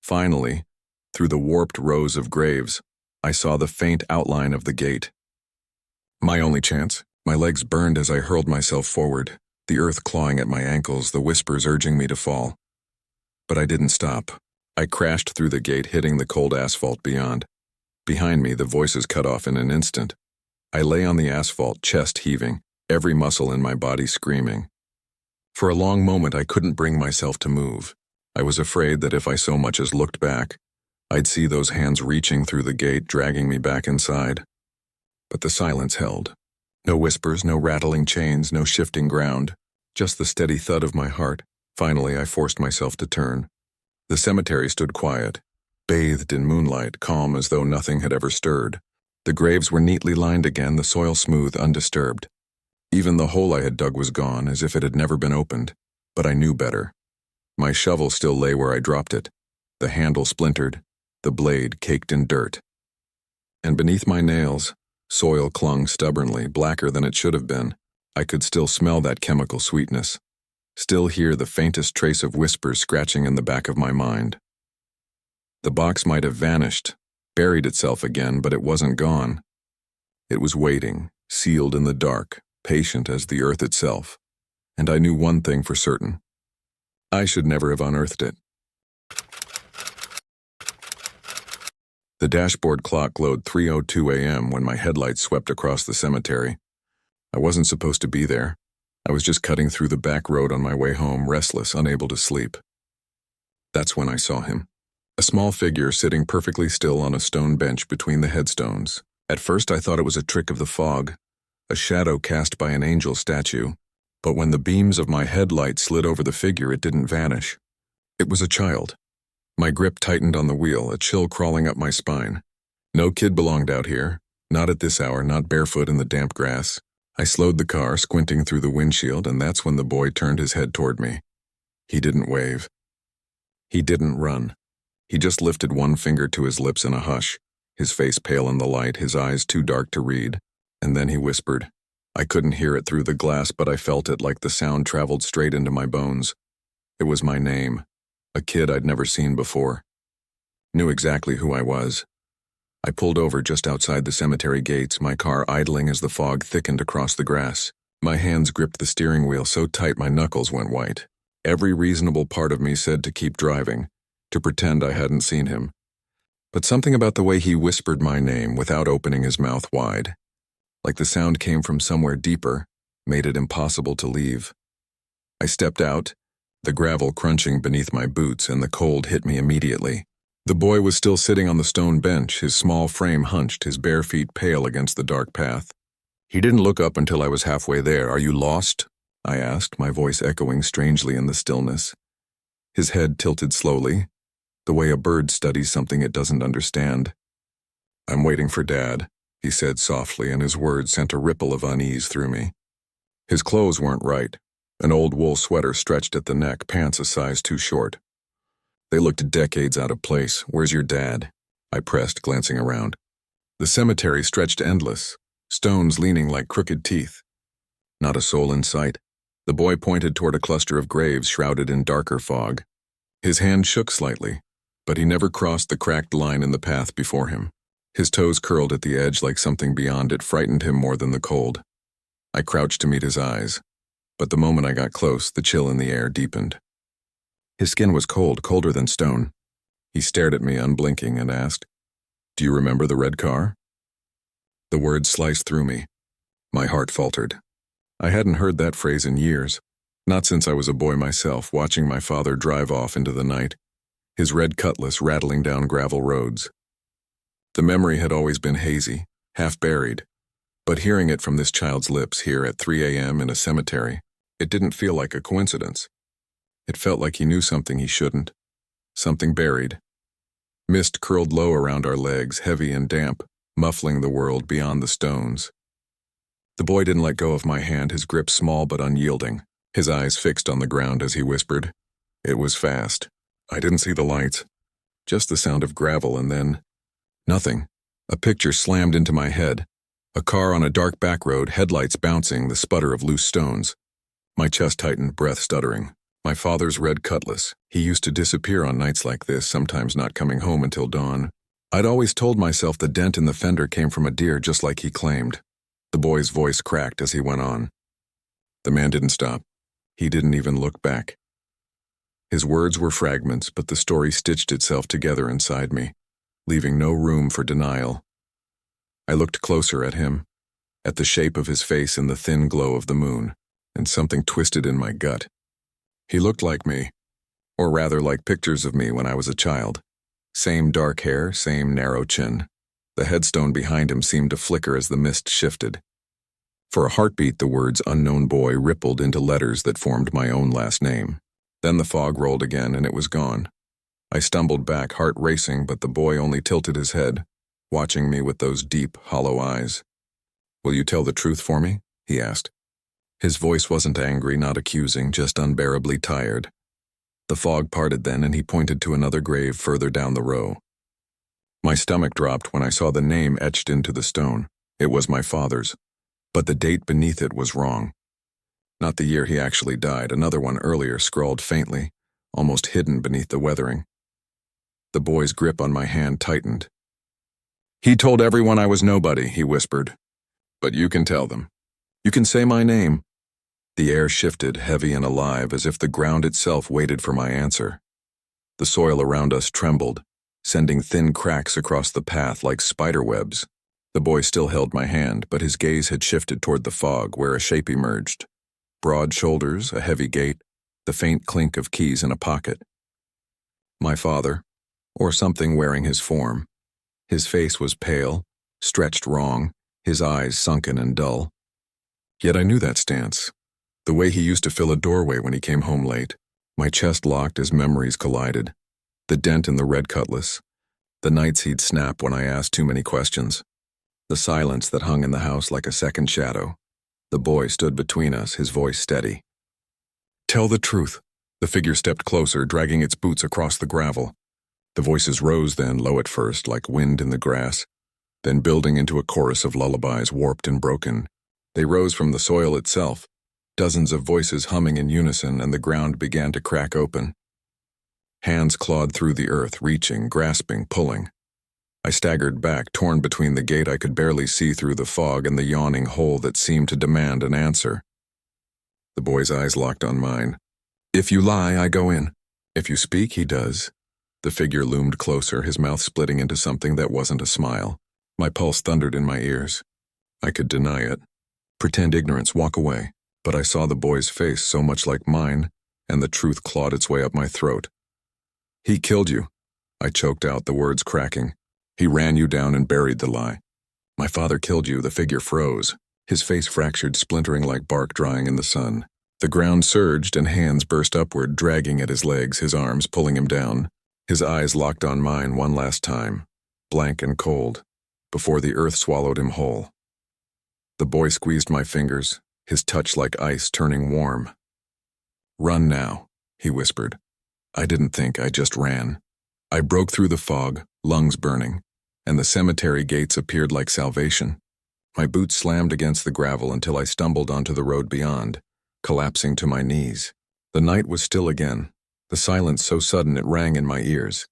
Finally, through the warped rows of graves, I saw the faint outline of the gate. My only chance. My legs burned as I hurled myself forward, the earth clawing at my ankles, the whispers urging me to fall. But I didn't stop. I crashed through the gate, hitting the cold asphalt beyond. Behind me, the voices cut off in an instant. I lay on the asphalt, chest heaving, every muscle in my body screaming. For a long moment, I couldn't bring myself to move. I was afraid that if I so much as looked back, I'd see those hands reaching through the gate, dragging me back inside. But the silence held. No whispers, no rattling chains, no shifting ground, just the steady thud of my heart. Finally, I forced myself to turn. The cemetery stood quiet, bathed in moonlight, calm as though nothing had ever stirred. The graves were neatly lined again, the soil smooth, undisturbed. Even the hole I had dug was gone, as if it had never been opened. But I knew better. My shovel still lay where I dropped it, the handle splintered, the blade caked in dirt. And beneath my nails, soil clung stubbornly, blacker than it should have been. I could still smell that chemical sweetness, still hear the faintest trace of whispers scratching in the back of my mind. The box might have vanished, buried itself again, but it wasn't gone. It was waiting, sealed in the dark, patient as the earth itself. And I knew one thing for certain. I should never have unearthed it. The dashboard clock glowed 3:02 a.m. when my headlights swept across the cemetery. I wasn't supposed to be there. I was just cutting through the back road on my way home, restless, unable to sleep. That's when I saw him. A small figure sitting perfectly still on a stone bench between the headstones. At first I thought it was a trick of the fog, a shadow cast by an angel statue. But when the beams of my headlight slid over the figure, it didn't vanish. It was a child. My grip tightened on the wheel, a chill crawling up my spine. No kid belonged out here, not at this hour, not barefoot in the damp grass. I slowed the car, squinting through the windshield, and that's when the boy turned his head toward me. He didn't wave. He didn't run. He just lifted one finger to his lips in a hush, his face pale in the light, his eyes too dark to read. And then he whispered. I couldn't hear it through the glass, but I felt it like the sound traveled straight into my bones. It was my name, a kid I'd never seen before. Knew exactly who I was. I pulled over just outside the cemetery gates, my car idling as the fog thickened across the grass. My hands gripped the steering wheel so tight my knuckles went white. Every reasonable part of me said to keep driving, to pretend I hadn't seen him. But something about the way he whispered my name without opening his mouth wide, like the sound came from somewhere deeper, made it impossible to leave. I stepped out, the gravel crunching beneath my boots, and the cold hit me immediately. The boy was still sitting on the stone bench, his small frame hunched, his bare feet pale against the dark path. He didn't look up until I was halfway there. Are you lost? I asked, my voice echoing strangely in the stillness. His head tilted slowly, the way a bird studies something it doesn't understand. "I'm waiting for Dad," he said softly, and his words sent a ripple of unease through me. His clothes weren't right. An old wool sweater stretched at the neck, pants a size too short. They looked decades out of place. "Where's your dad?" I pressed, glancing around. The cemetery stretched endless, stones leaning like crooked teeth. Not a soul in sight. The boy pointed toward a cluster of graves shrouded in darker fog. His hand shook slightly, but he never crossed the cracked line in the path before him. His toes curled at the edge like something beyond it frightened him more than the cold. I crouched to meet his eyes, but the moment I got close, the chill in the air deepened. His skin was cold, colder than stone. He stared at me, unblinking, and asked, "Do you remember the red car?" The words sliced through me. My heart faltered. I hadn't heard that phrase in years, not since I was a boy myself, watching my father drive off into the night, his red Cutlass rattling down gravel roads. The memory had always been hazy, half buried, but hearing it from this child's lips here at 3 a.m. in a cemetery, it didn't feel like a coincidence. It felt like he knew something he shouldn't, something buried. Mist curled low around our legs, heavy and damp, muffling the world beyond the stones. The boy didn't let go of my hand, his grip small but unyielding, his eyes fixed on the ground as he whispered. It was fast. I didn't see the lights, just the sound of gravel, and then nothing. A picture slammed into my head. A car on a dark back road, headlights bouncing, the sputter of loose stones. My chest tightened, breath stuttering. My father's red Cutlass. He used to disappear on nights like this, sometimes not coming home until dawn. I'd always told myself the dent in the fender came from a deer, just like he claimed. The boy's voice cracked as he went on. The man didn't stop. He didn't even look back. His words were fragments, but the story stitched itself together inside me, leaving no room for denial. I looked closer at him, at the shape of his face in the thin glow of the moon, and something twisted in my gut. He looked like me, or rather like pictures of me when I was a child. Same dark hair, same narrow chin. The headstone behind him seemed to flicker as the mist shifted. For a heartbeat, the words "unknown boy" rippled into letters that formed my own last name. Then the fog rolled again, and it was gone. I stumbled back, heart racing, but the boy only tilted his head, watching me with those deep, hollow eyes. "Will you tell the truth for me?" he asked. His voice wasn't angry, not accusing, just unbearably tired. The fog parted then, and he pointed to another grave further down the row. My stomach dropped when I saw the name etched into the stone. It was my father's, but the date beneath it was wrong. Not the year he actually died, another one earlier scrawled faintly, almost hidden beneath the weathering. The boy's grip on my hand tightened. "He told everyone I was nobody," he whispered. "But you can tell them. You can say my name." The air shifted, heavy and alive, as if the ground itself waited for my answer. The soil around us trembled, sending thin cracks across the path like spider webs. The boy still held my hand, but his gaze had shifted toward the fog, where a shape emerged. Broad shoulders, a heavy gait, the faint clink of keys in a pocket. My father, or something wearing his form. His face was pale, stretched wrong, his eyes sunken and dull. Yet I knew that stance. The way he used to fill a doorway when he came home late. My chest locked as memories collided. The dent in the red Cutlass. The nights he'd snap when I asked too many questions. The silence that hung in the house like a second shadow. The boy stood between us, his voice steady. "Tell the truth." The figure stepped closer, dragging its boots across the gravel. The voices rose then, low at first, like wind in the grass, then building into a chorus of lullabies, warped and broken. They rose from the soil itself, dozens of voices humming in unison, and the ground began to crack open. Hands clawed through the earth, reaching, grasping, pulling. I staggered back, torn between the gate I could barely see through the fog and the yawning hole that seemed to demand an answer. The boy's eyes locked on mine. "If you lie, I go in. If you speak, he does." The figure loomed closer, his mouth splitting into something that wasn't a smile. My pulse thundered in my ears. I could deny it. Pretend ignorance, walk away. But I saw the boy's face so much like mine, and the truth clawed its way up my throat. "He killed you," I choked out, the words cracking. "He ran you down and buried the lie." "My father killed you," the figure froze, his face fractured, splintering like bark drying in the sun. The ground surged and hands burst upward, dragging at his legs, his arms pulling him down. His eyes locked on mine one last time, blank and cold, before the earth swallowed him whole. The boy squeezed my fingers, his touch like ice turning warm. "Run now," he whispered. I didn't think, I just ran. I broke through the fog, lungs burning, and the cemetery gates appeared like salvation. My boots slammed against the gravel until I stumbled onto the road beyond, collapsing to my knees. The night was still again, the silence so sudden it rang in my ears.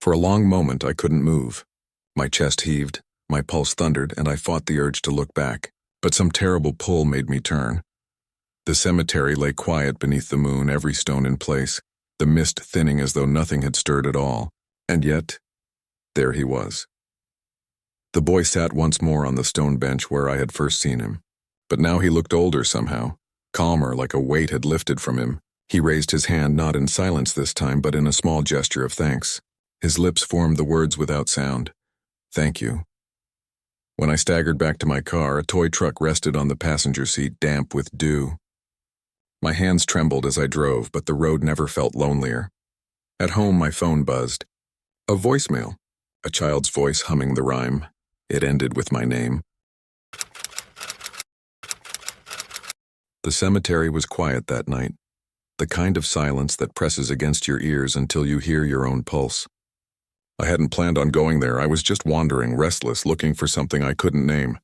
For a long moment I couldn't move. My chest heaved, my pulse thundered, and I fought the urge to look back, but some terrible pull made me turn. The cemetery lay quiet beneath the moon, every stone in place, the mist thinning as though nothing had stirred at all, and yet, there he was. The boy sat once more on the stone bench where I had first seen him, but now he looked older somehow, calmer, like a weight had lifted from him. He raised his hand not in silence this time, but in a small gesture of thanks. His lips formed the words without sound. "Thank you." When I staggered back to my car, a toy truck rested on the passenger seat, damp with dew. My hands trembled as I drove, but the road never felt lonelier. At home, my phone buzzed. A voicemail, a child's voice humming the rhyme. It ended with my name. The cemetery was quiet that night, the kind of silence that presses against your ears until you hear your own pulse. I hadn't planned on going there. I was just wandering, restless, looking for something I couldn't name.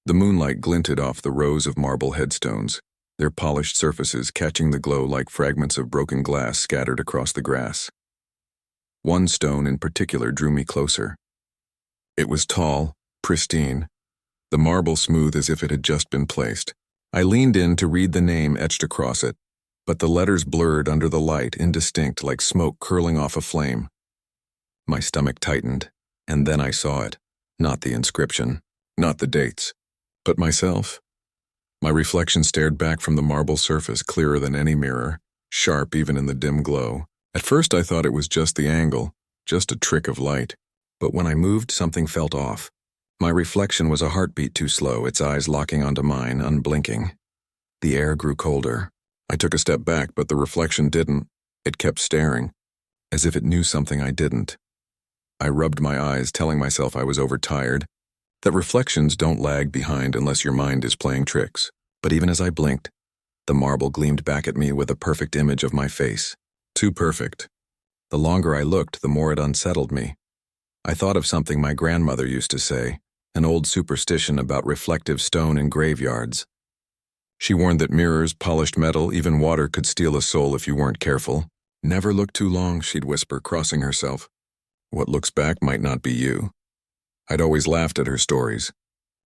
The moonlight glinted off the rows of marble headstones, their polished surfaces catching the glow like fragments of broken glass scattered across the grass. One stone in particular drew me closer. It was tall, pristine, the marble smooth as if it had just been placed. I leaned in to read the name etched across it, but the letters blurred under the light, indistinct like smoke curling off a flame. My stomach tightened, and then I saw it. Not the inscription, not the dates, but myself. My reflection stared back from the marble surface, clearer than any mirror, sharp even in the dim glow. At first I thought it was just the angle, just a trick of light, but when I moved, something felt off. My reflection was a heartbeat too slow, its eyes locking onto mine, unblinking. The air grew colder. I took a step back, but the reflection didn't. It kept staring, as if it knew something I didn't. I rubbed my eyes, telling myself I was overtired, that reflections don't lag behind unless your mind is playing tricks. But even as I blinked, the marble gleamed back at me with a perfect image of my face. Too perfect. The longer I looked, the more it unsettled me. I thought of something my grandmother used to say, an old superstition about reflective stone in graveyards. She warned that mirrors, polished metal, even water could steal a soul if you weren't careful. "Never look too long," she'd whisper, crossing herself. "What looks back might not be you." I'd always laughed at her stories.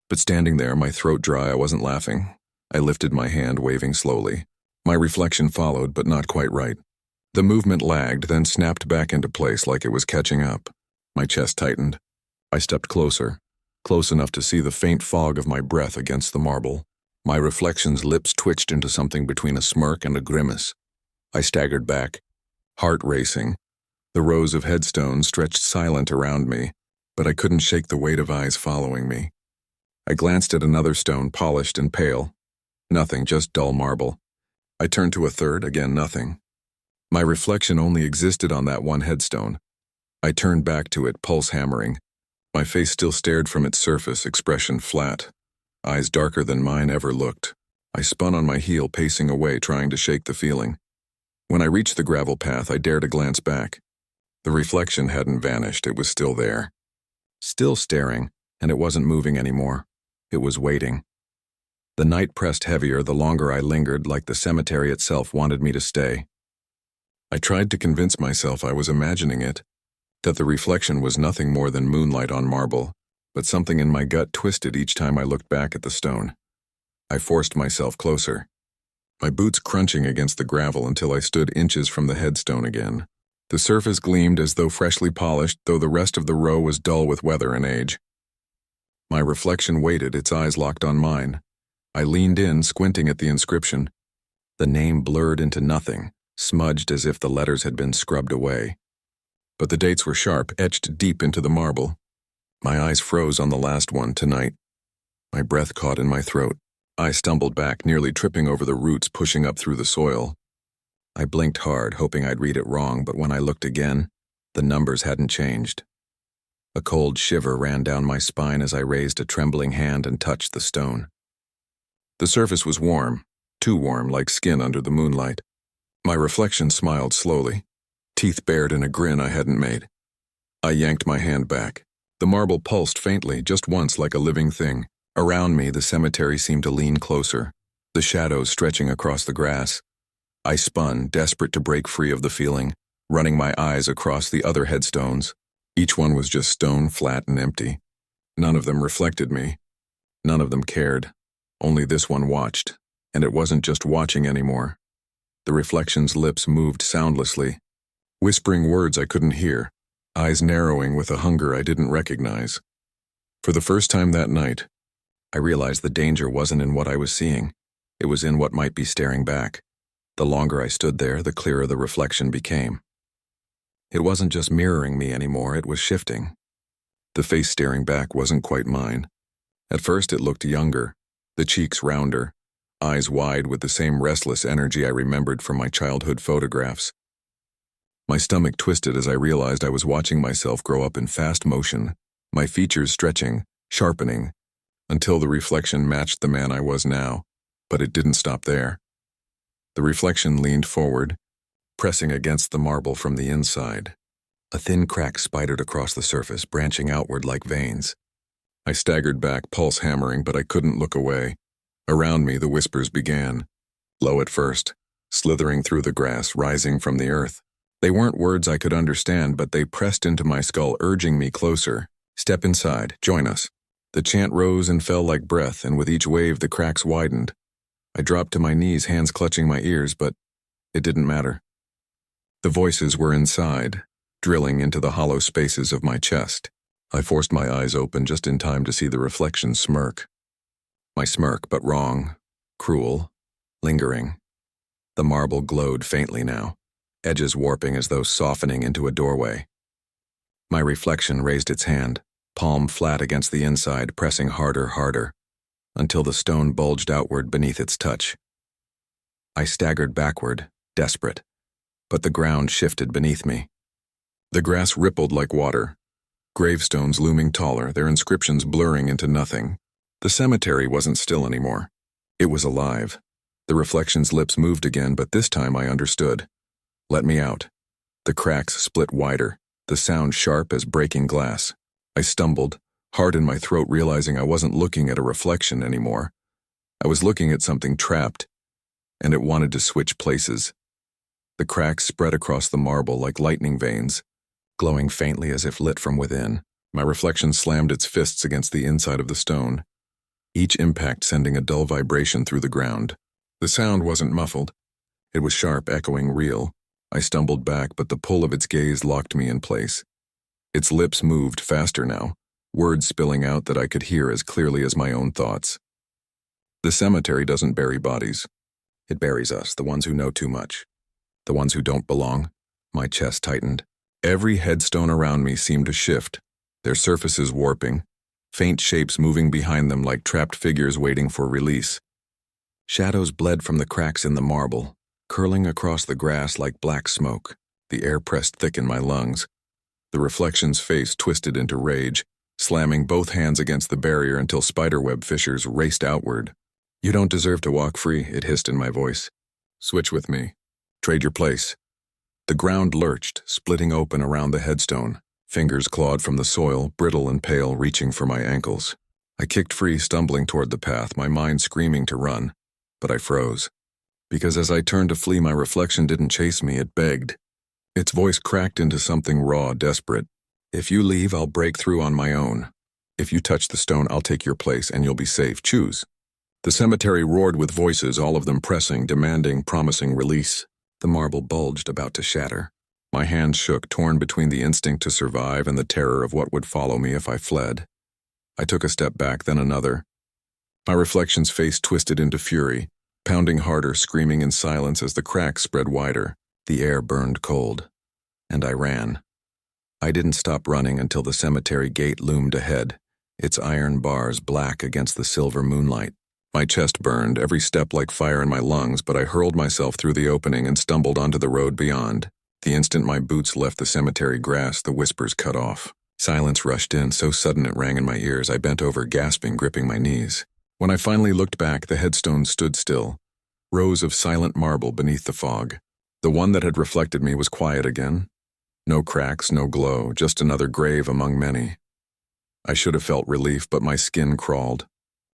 But standing there, my throat dry, I wasn't laughing. I lifted my hand, waving slowly. My reflection followed, but not quite right. The movement lagged, then snapped back into place like it was catching up. My chest tightened. I stepped closer, close enough to see the faint fog of my breath against the marble. My reflection's lips twitched into something between a smirk and a grimace. I staggered back, heart racing. The rows of headstones stretched silent around me, but I couldn't shake the weight of eyes following me. I glanced at another stone, polished and pale. Nothing, just dull marble. I turned to a third, again nothing. My reflection only existed on that one headstone. I turned back to it, pulse hammering. My face still stared from its surface, expression flat, eyes darker than mine ever looked. I spun on my heel, pacing away, trying to shake the feeling. When I reached the gravel path, I dared a glance back. The reflection hadn't vanished, it was still there. Still staring, and it wasn't moving anymore. It was waiting. The night pressed heavier the longer I lingered, like the cemetery itself wanted me to stay. I tried to convince myself I was imagining it, that the reflection was nothing more than moonlight on marble, but something in my gut twisted each time I looked back at the stone. I forced myself closer, my boots crunching against the gravel until I stood inches from the headstone again. The surface gleamed as though freshly polished, though the rest of the row was dull with weather and age. My reflection waited, its eyes locked on mine. I leaned in, squinting at the inscription. The name blurred into nothing, smudged as if the letters had been scrubbed away. But the dates were sharp, etched deep into the marble. My eyes froze on the last one, tonight. My breath caught in my throat. I stumbled back, nearly tripping over the roots pushing up through the soil. I blinked hard, hoping I'd read it wrong, but when I looked again, the numbers hadn't changed. A cold shiver ran down my spine as I raised a trembling hand and touched the stone. The surface was warm, too warm, like skin under the moonlight. My reflection smiled slowly, teeth bared in a grin I hadn't made. I yanked my hand back. The marble pulsed faintly, just once, like a living thing. Around me, the cemetery seemed to lean closer, the shadows stretching across the grass. I spun, desperate to break free of the feeling, running my eyes across the other headstones. Each one was just stone, flat and empty. None of them reflected me. None of them cared. Only this one watched, and it wasn't just watching anymore. The reflection's lips moved soundlessly, whispering words I couldn't hear, eyes narrowing with a hunger I didn't recognize. For the first time that night, I realized the danger wasn't in what I was seeing. It was in what might be staring back. The longer I stood there, the clearer the reflection became. It wasn't just mirroring me anymore, it was shifting. The face staring back wasn't quite mine. At first it looked younger, the cheeks rounder, eyes wide with the same restless energy I remembered from my childhood photographs. My stomach twisted as I realized I was watching myself grow up in fast motion, my features stretching, sharpening, until the reflection matched the man I was now, but it didn't stop there. The reflection leaned forward, pressing against the marble from the inside. A thin crack spidered across the surface, branching outward like veins. I staggered back, pulse hammering, but I couldn't look away. Around me, the whispers began, low at first, slithering through the grass, rising from the earth. They weren't words I could understand, but they pressed into my skull, urging me closer. Step inside, join us. The chant rose and fell like breath, and with each wave the cracks widened. I dropped to my knees, hands clutching my ears, but it didn't matter. The voices were inside, drilling into the hollow spaces of my chest. I forced my eyes open just in time to see the reflection smirk. My smirk, but wrong, cruel, lingering. The marble glowed faintly now, edges warping as though softening into a doorway. My reflection raised its hand, palm flat against the inside, pressing harder, until the stone bulged outward beneath its touch. I staggered backward, desperate, but the ground shifted beneath me. The grass rippled like water, gravestones looming taller, their inscriptions blurring into nothing. The cemetery wasn't still anymore. It was alive. The reflection's lips moved again, but this time I understood. Let me out. The cracks split wider, the sound sharp as breaking glass. I stumbled, heart in my throat, realizing I wasn't looking at a reflection anymore. I was looking at something trapped, and it wanted to switch places. The cracks spread across the marble like lightning veins, glowing faintly as if lit from within. My reflection slammed its fists against the inside of the stone, each impact sending a dull vibration through the ground. The sound wasn't muffled. It was sharp, echoing, real. I stumbled back, but the pull of its gaze locked me in place. Its lips moved faster now, words spilling out that I could hear as clearly as my own thoughts. The cemetery doesn't bury bodies. It buries us, the ones who know too much. The ones who don't belong. My chest tightened. Every headstone around me seemed to shift, their surfaces warping, faint shapes moving behind them like trapped figures waiting for release. Shadows bled from the cracks in the marble, curling across the grass like black smoke. The air pressed thick in my lungs. The reflection's face twisted into rage, slamming both hands against the barrier until spiderweb fissures raced outward. You don't deserve to walk free, it hissed in my voice. Switch with me. Trade your place. The ground lurched, splitting open around the headstone. Fingers clawed from the soil, brittle and pale, reaching for my ankles. I kicked free, stumbling toward the path, my mind screaming to run. But I froze. Because as I turned to flee, my reflection didn't chase me, it begged. Its voice cracked into something raw, desperate. If you leave, I'll break through on my own. If you touch the stone, I'll take your place and you'll be safe. Choose. The cemetery roared with voices, all of them pressing, demanding, promising release. The marble bulged, about to shatter. My hands shook, torn between the instinct to survive and the terror of what would follow me if I fled. I took a step back, then another. My reflection's face twisted into fury, pounding harder, screaming in silence as the cracks spread wider. The air burned cold. And I ran. I didn't stop running until the cemetery gate loomed ahead, its iron bars black against the silver moonlight. My chest burned, every step like fire in my lungs, but I hurled myself through the opening and stumbled onto the road beyond. The instant my boots left the cemetery grass, the whispers cut off. Silence rushed in, so sudden it rang in my ears. I bent over, gasping, gripping my knees. When I finally looked back, the headstones stood still, rows of silent marble beneath the fog. The one that had reflected me was quiet again. No cracks, no glow, just another grave among many. I should have felt relief, but my skin crawled.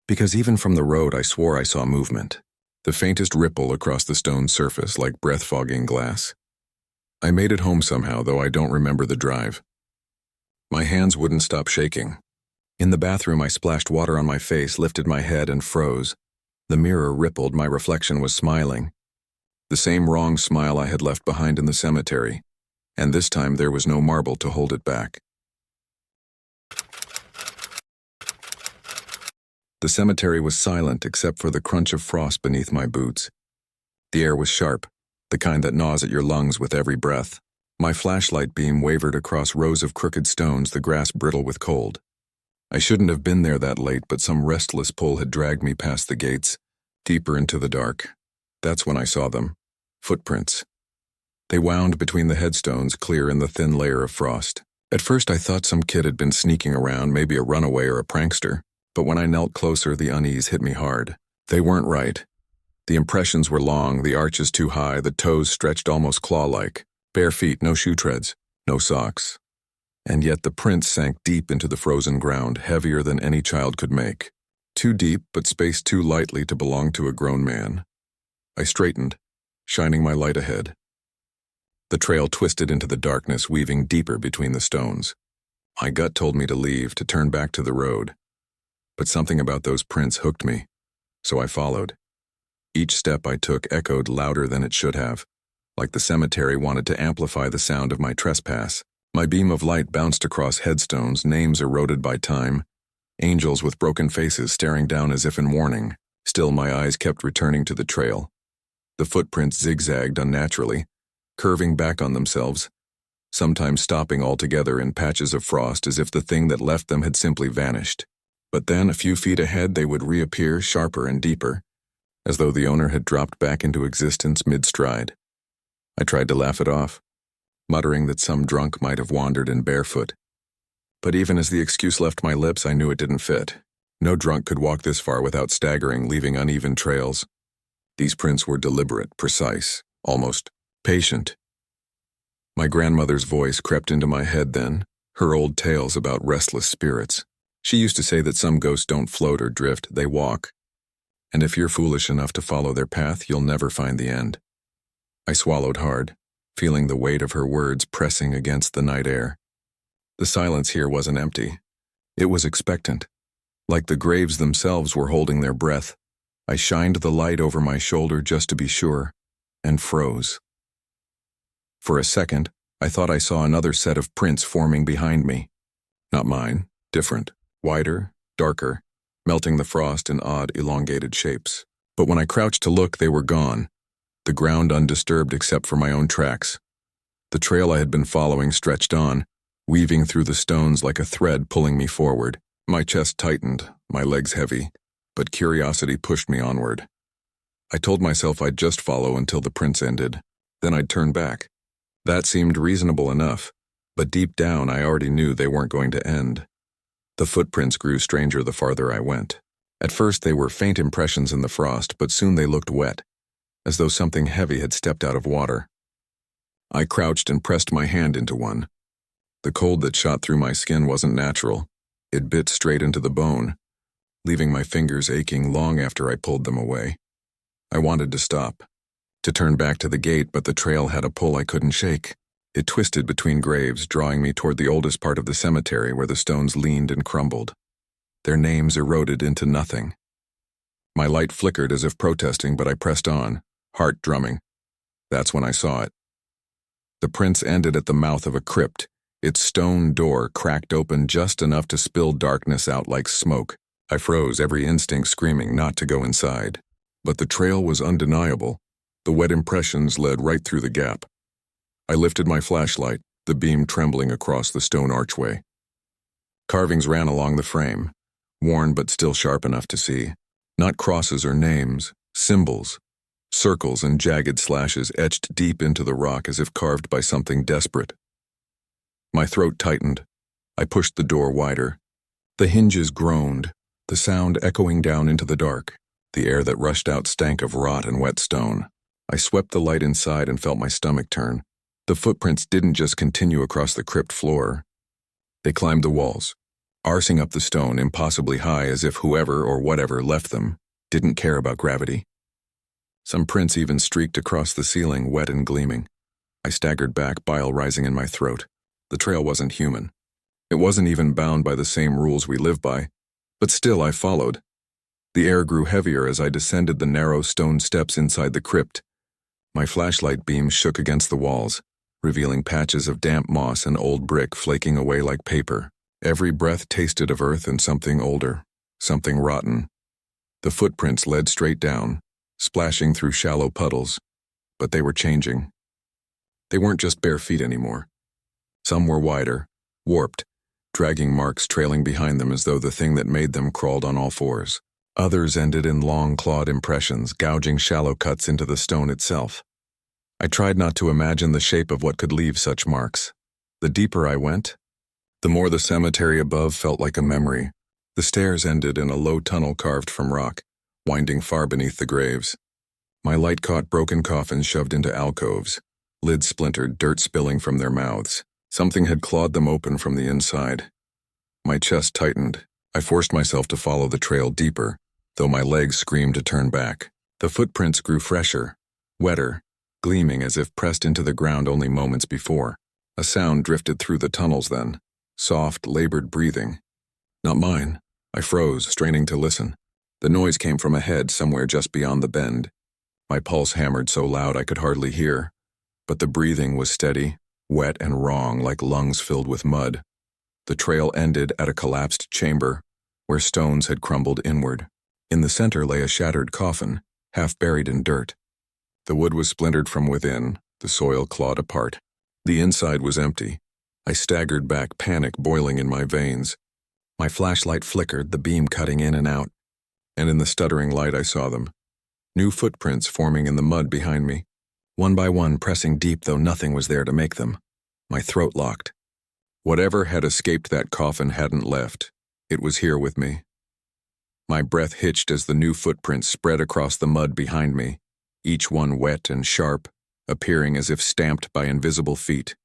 Because even from the road I swore I saw movement. The faintest ripple across the stone surface, like breath-fogging glass. I made it home somehow, though I don't remember the drive. My hands wouldn't stop shaking. In the bathroom I splashed water on my face, lifted my head, and froze. The mirror rippled, my reflection was smiling. The same wrong smile I had left behind in the cemetery. And this time there was no marble to hold it back. The cemetery was silent except for the crunch of frost beneath my boots. The air was sharp, the kind that gnaws at your lungs with every breath. My flashlight beam wavered across rows of crooked stones, the grass brittle with cold. I shouldn't have been there that late, but some restless pull had dragged me past the gates, deeper into the dark. That's when I saw them. Footprints. They wound between the headstones, clear in the thin layer of frost. At first I thought some kid had been sneaking around, maybe a runaway or a prankster. But when I knelt closer, the unease hit me hard. They weren't right. The impressions were long, the arches too high, the toes stretched almost claw-like. Bare feet, no shoe treads, no socks. And yet the prints sank deep into the frozen ground, heavier than any child could make. Too deep, but spaced too lightly to belong to a grown man. I straightened, shining my light ahead. The trail twisted into the darkness, weaving deeper between the stones. My gut told me to leave, to turn back to the road. But something about those prints hooked me, so I followed. Each step I took echoed louder than it should have, like the cemetery wanted to amplify the sound of my trespass. My beam of light bounced across headstones, names eroded by time, angels with broken faces staring down as if in warning. Still, my eyes kept returning to the trail. The footprints zigzagged unnaturally, curving back on themselves, sometimes stopping altogether in patches of frost as if the thing that left them had simply vanished. But then, a few feet ahead, they would reappear sharper and deeper, as though the owner had dropped back into existence mid-stride. I tried to laugh it off, muttering that some drunk might have wandered in barefoot. But even as the excuse left my lips, I knew it didn't fit. No drunk could walk this far without staggering, leaving uneven trails. These prints were deliberate, precise, almost patient. My grandmother's voice crept into my head then, her old tales about restless spirits. She used to say that some ghosts don't float or drift, they walk. And if you're foolish enough to follow their path, you'll never find the end. I swallowed hard, feeling the weight of her words pressing against the night air. The silence here wasn't empty. It was expectant. Like the graves themselves were holding their breath. I shined the light over my shoulder just to be sure, and froze. For a second, I thought I saw another set of prints forming behind me. Not mine, different. Wider, darker, melting the frost in odd, elongated shapes. But when I crouched to look, they were gone, the ground undisturbed except for my own tracks. The trail I had been following stretched on, weaving through the stones like a thread pulling me forward. My chest tightened, my legs heavy, but curiosity pushed me onward. I told myself I'd just follow until the prints ended, then I'd turn back. That seemed reasonable enough, but deep down I already knew they weren't going to end. The footprints grew stranger the farther I went. At first they were faint impressions in the frost, but soon they looked wet, as though something heavy had stepped out of water. I crouched and pressed my hand into one. The cold that shot through my skin wasn't natural. It bit straight into the bone, leaving my fingers aching long after I pulled them away. I wanted to stop, to turn back to the gate, but the trail had a pull I couldn't shake. It twisted between graves, drawing me toward the oldest part of the cemetery where the stones leaned and crumbled. Their names eroded into nothing. My light flickered as if protesting, but I pressed on, heart drumming. That's when I saw it. The prints ended at the mouth of a crypt, its stone door cracked open just enough to spill darkness out like smoke. I froze, every instinct screaming not to go inside. But the trail was undeniable. The wet impressions led right through the gap. I lifted my flashlight, the beam trembling across the stone archway. Carvings ran along the frame, worn but still sharp enough to see. Not crosses or names, symbols, circles and jagged slashes etched deep into the rock as if carved by something desperate. My throat tightened. I pushed the door wider. The hinges groaned, the sound echoing down into the dark. The air that rushed out stank of rot and wet stone. I swept the light inside and felt my stomach turn. The footprints didn't just continue across the crypt floor. They climbed the walls, arsing up the stone impossibly high as if whoever or whatever left them didn't care about gravity. Some prints even streaked across the ceiling, wet and gleaming. I staggered back, bile rising in my throat. The trail wasn't human. It wasn't even bound by the same rules we live by, but still I followed. The air grew heavier as I descended the narrow stone steps inside the crypt. My flashlight beam shook against the walls, revealing patches of damp moss and old brick flaking away like paper. Every breath tasted of earth and something older, something rotten. The footprints led straight down, splashing through shallow puddles, but they were changing. They weren't just bare feet anymore. Some were wider, warped, dragging marks trailing behind them as though the thing that made them crawled on all fours. Others ended in long clawed impressions, gouging shallow cuts into the stone itself. I tried not to imagine the shape of what could leave such marks. The deeper I went, the more the cemetery above felt like a memory. The stairs ended in a low tunnel carved from rock, winding far beneath the graves. My light caught broken coffins shoved into alcoves, lids splintered, dirt spilling from their mouths. Something had clawed them open from the inside. My chest tightened. I forced myself to follow the trail deeper, though my legs screamed to turn back. The footprints grew fresher, wetter, gleaming as if pressed into the ground only moments before. A sound drifted through the tunnels then, soft, labored breathing. Not mine. I froze, straining to listen. The noise came from ahead, somewhere just beyond the bend. My pulse hammered so loud I could hardly hear, but the breathing was steady, wet and wrong, like lungs filled with mud. The trail ended at a collapsed chamber, where stones had crumbled inward. In the center lay a shattered coffin, half buried in dirt. The wood was splintered from within, the soil clawed apart. The inside was empty. I staggered back, panic boiling in my veins. My flashlight flickered, the beam cutting in and out, and in the stuttering light I saw them. New footprints forming in the mud behind me, one by one pressing deep though nothing was there to make them. My throat locked. Whatever had escaped that coffin hadn't left. It was here with me. My breath hitched as the new footprints spread across the mud behind me, each one wet and sharp, appearing as if stamped by invisible feet.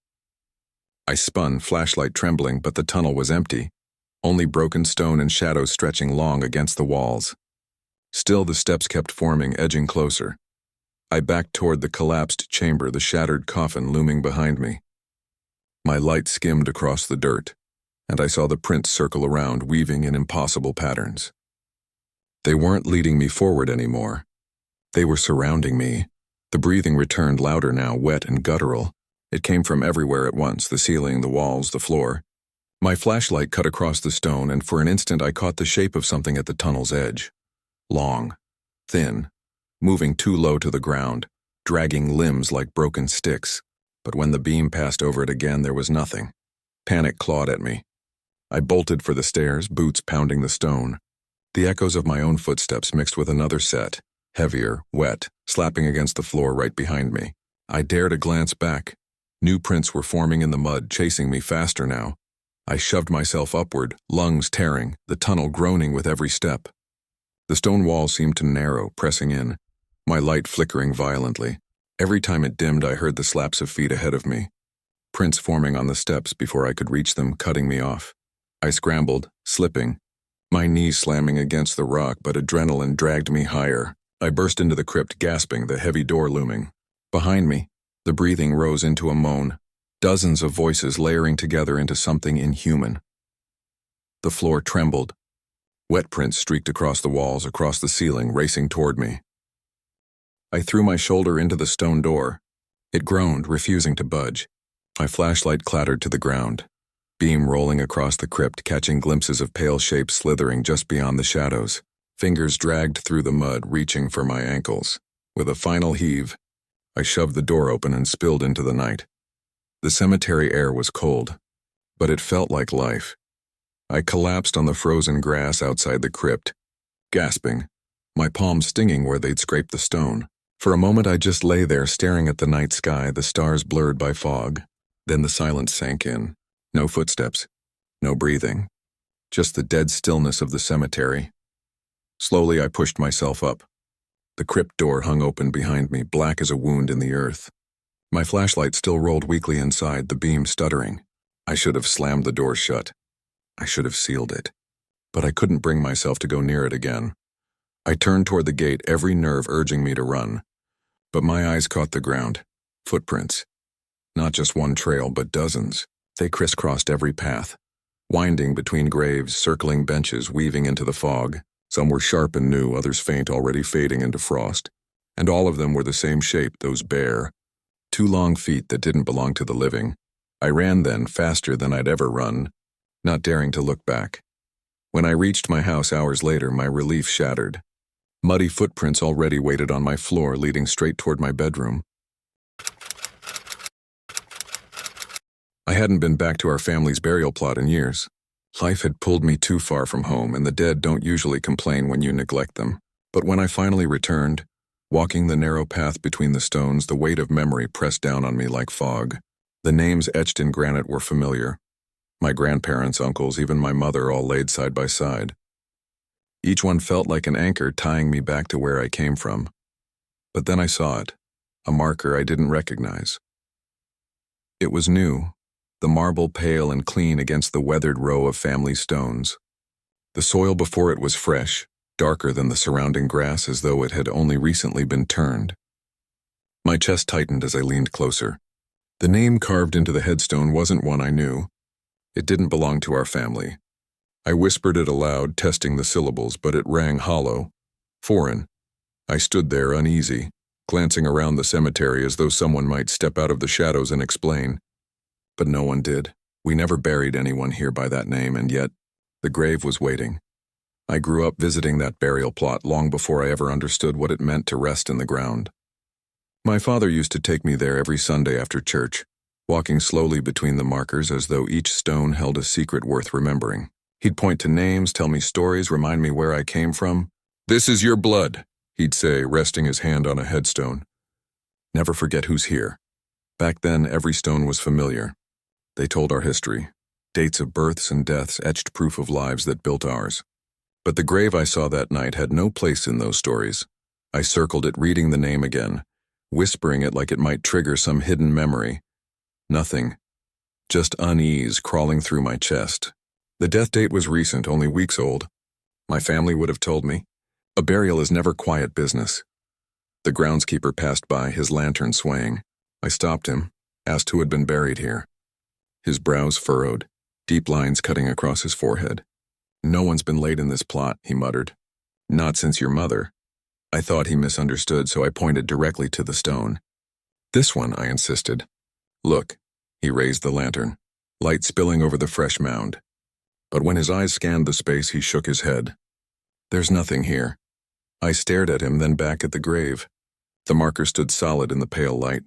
I spun, flashlight trembling, but the tunnel was empty, only broken stone and shadows stretching long against the walls. Still the steps kept forming, edging closer. I backed toward the collapsed chamber, the shattered coffin looming behind me. My light skimmed across the dirt, and I saw the prints circle around, weaving in impossible patterns. They weren't leading me forward anymore. They were surrounding me. The breathing returned, louder now, wet and guttural. It came from everywhere at once, the ceiling, the walls, the floor. My flashlight cut across the stone, and for an instant I caught the shape of something at the tunnel's edge. Long, thin, moving too low to the ground, dragging limbs like broken sticks. But when the beam passed over it again, there was nothing. Panic clawed at me. I bolted for the stairs, boots pounding the stone. The echoes of my own footsteps mixed with another set, heavier, wet, slapping against the floor right behind me. I dared a glance back. New prints were forming in the mud, chasing me faster now. I shoved myself upward, lungs tearing, the tunnel groaning with every step. The stone wall seemed to narrow, pressing in, my light flickering violently. Every time it dimmed, I heard the slaps of feet ahead of me, prints forming on the steps before I could reach them, cutting me off. I scrambled, slipping, my knees slamming against the rock, but adrenaline dragged me higher. I burst into the crypt, gasping, the heavy door looming. Behind me, the breathing rose into a moan, dozens of voices layering together into something inhuman. The floor trembled. Wet prints streaked across the walls, across the ceiling, racing toward me. I threw my shoulder into the stone door. It groaned, refusing to budge. My flashlight clattered to the ground, beam rolling across the crypt, catching glimpses of pale shapes slithering just beyond the shadows. Fingers dragged through the mud, reaching for my ankles. With a final heave, I shoved the door open and spilled into the night. The cemetery air was cold, but it felt like life. I collapsed on the frozen grass outside the crypt, gasping, my palms stinging where they'd scraped the stone. For a moment I just lay there staring at the night sky, the stars blurred by fog. Then the silence sank in. No footsteps, no breathing, just the dead stillness of the cemetery. Slowly I pushed myself up. The crypt door hung open behind me, black as a wound in the earth. My flashlight still rolled weakly inside, the beam stuttering. I should have slammed the door shut. I should have sealed it. But I couldn't bring myself to go near it again. I turned toward the gate, every nerve urging me to run. But my eyes caught the ground. Footprints. Not just one trail, but dozens. They crisscrossed every path, winding between graves, circling benches, weaving into the fog. Some were sharp and new, others faint, already fading into frost. And all of them were the same shape, those bare, 2 long feet that didn't belong to the living. I ran then, faster than I'd ever run, not daring to look back. When I reached my house hours later, my relief shattered. Muddy footprints already waited on my floor, leading straight toward my bedroom. I hadn't been back to our family's burial plot in years. Life had pulled me too far from home, and the dead don't usually complain when you neglect them. But when I finally returned, walking the narrow path between the stones, the weight of memory pressed down on me like fog. The names etched in granite were familiar. My grandparents, uncles, even my mother, all laid side by side. Each one felt like an anchor tying me back to where I came from. But then I saw it, a marker I didn't recognize. It was new, the marble pale and clean against the weathered row of family stones. The soil before it was fresh, darker than the surrounding grass, as though it had only recently been turned. My chest tightened as I leaned closer. The name carved into the headstone wasn't one I knew. It didn't belong to our family. I whispered it aloud, testing the syllables, but it rang hollow, foreign. I stood there, uneasy, glancing around the cemetery as though someone might step out of the shadows and explain. But no one did. We never buried anyone here by that name, and yet the grave was waiting. I grew up visiting that burial plot long before I ever understood what it meant to rest in the ground. My father used to take me there every Sunday after church, walking slowly between the markers as though each stone held a secret worth remembering. He'd point to names, tell me stories, remind me where I came from. "This is your blood," he'd say, resting his hand on a headstone. "Never forget who's here." Back then, every stone was familiar. They told our history. Dates of births and deaths etched proof of lives that built ours. But the grave I saw that night had no place in those stories. I circled it, reading the name again, whispering it like it might trigger some hidden memory. Nothing. Just unease crawling through my chest. The death date was recent, only weeks old. My family would have told me. A burial is never quiet business. The groundskeeper passed by, his lantern swaying. I stopped him, asked who had been buried here. His brows furrowed, deep lines cutting across his forehead. "No one's been laid in this plot," he muttered. "Not since your mother." I thought he misunderstood, so I pointed directly to the stone. "This one," I insisted. "Look." He raised the lantern, light spilling over the fresh mound. But when his eyes scanned the space, he shook his head. "There's nothing here." I stared at him, then back at the grave. The marker stood solid in the pale light.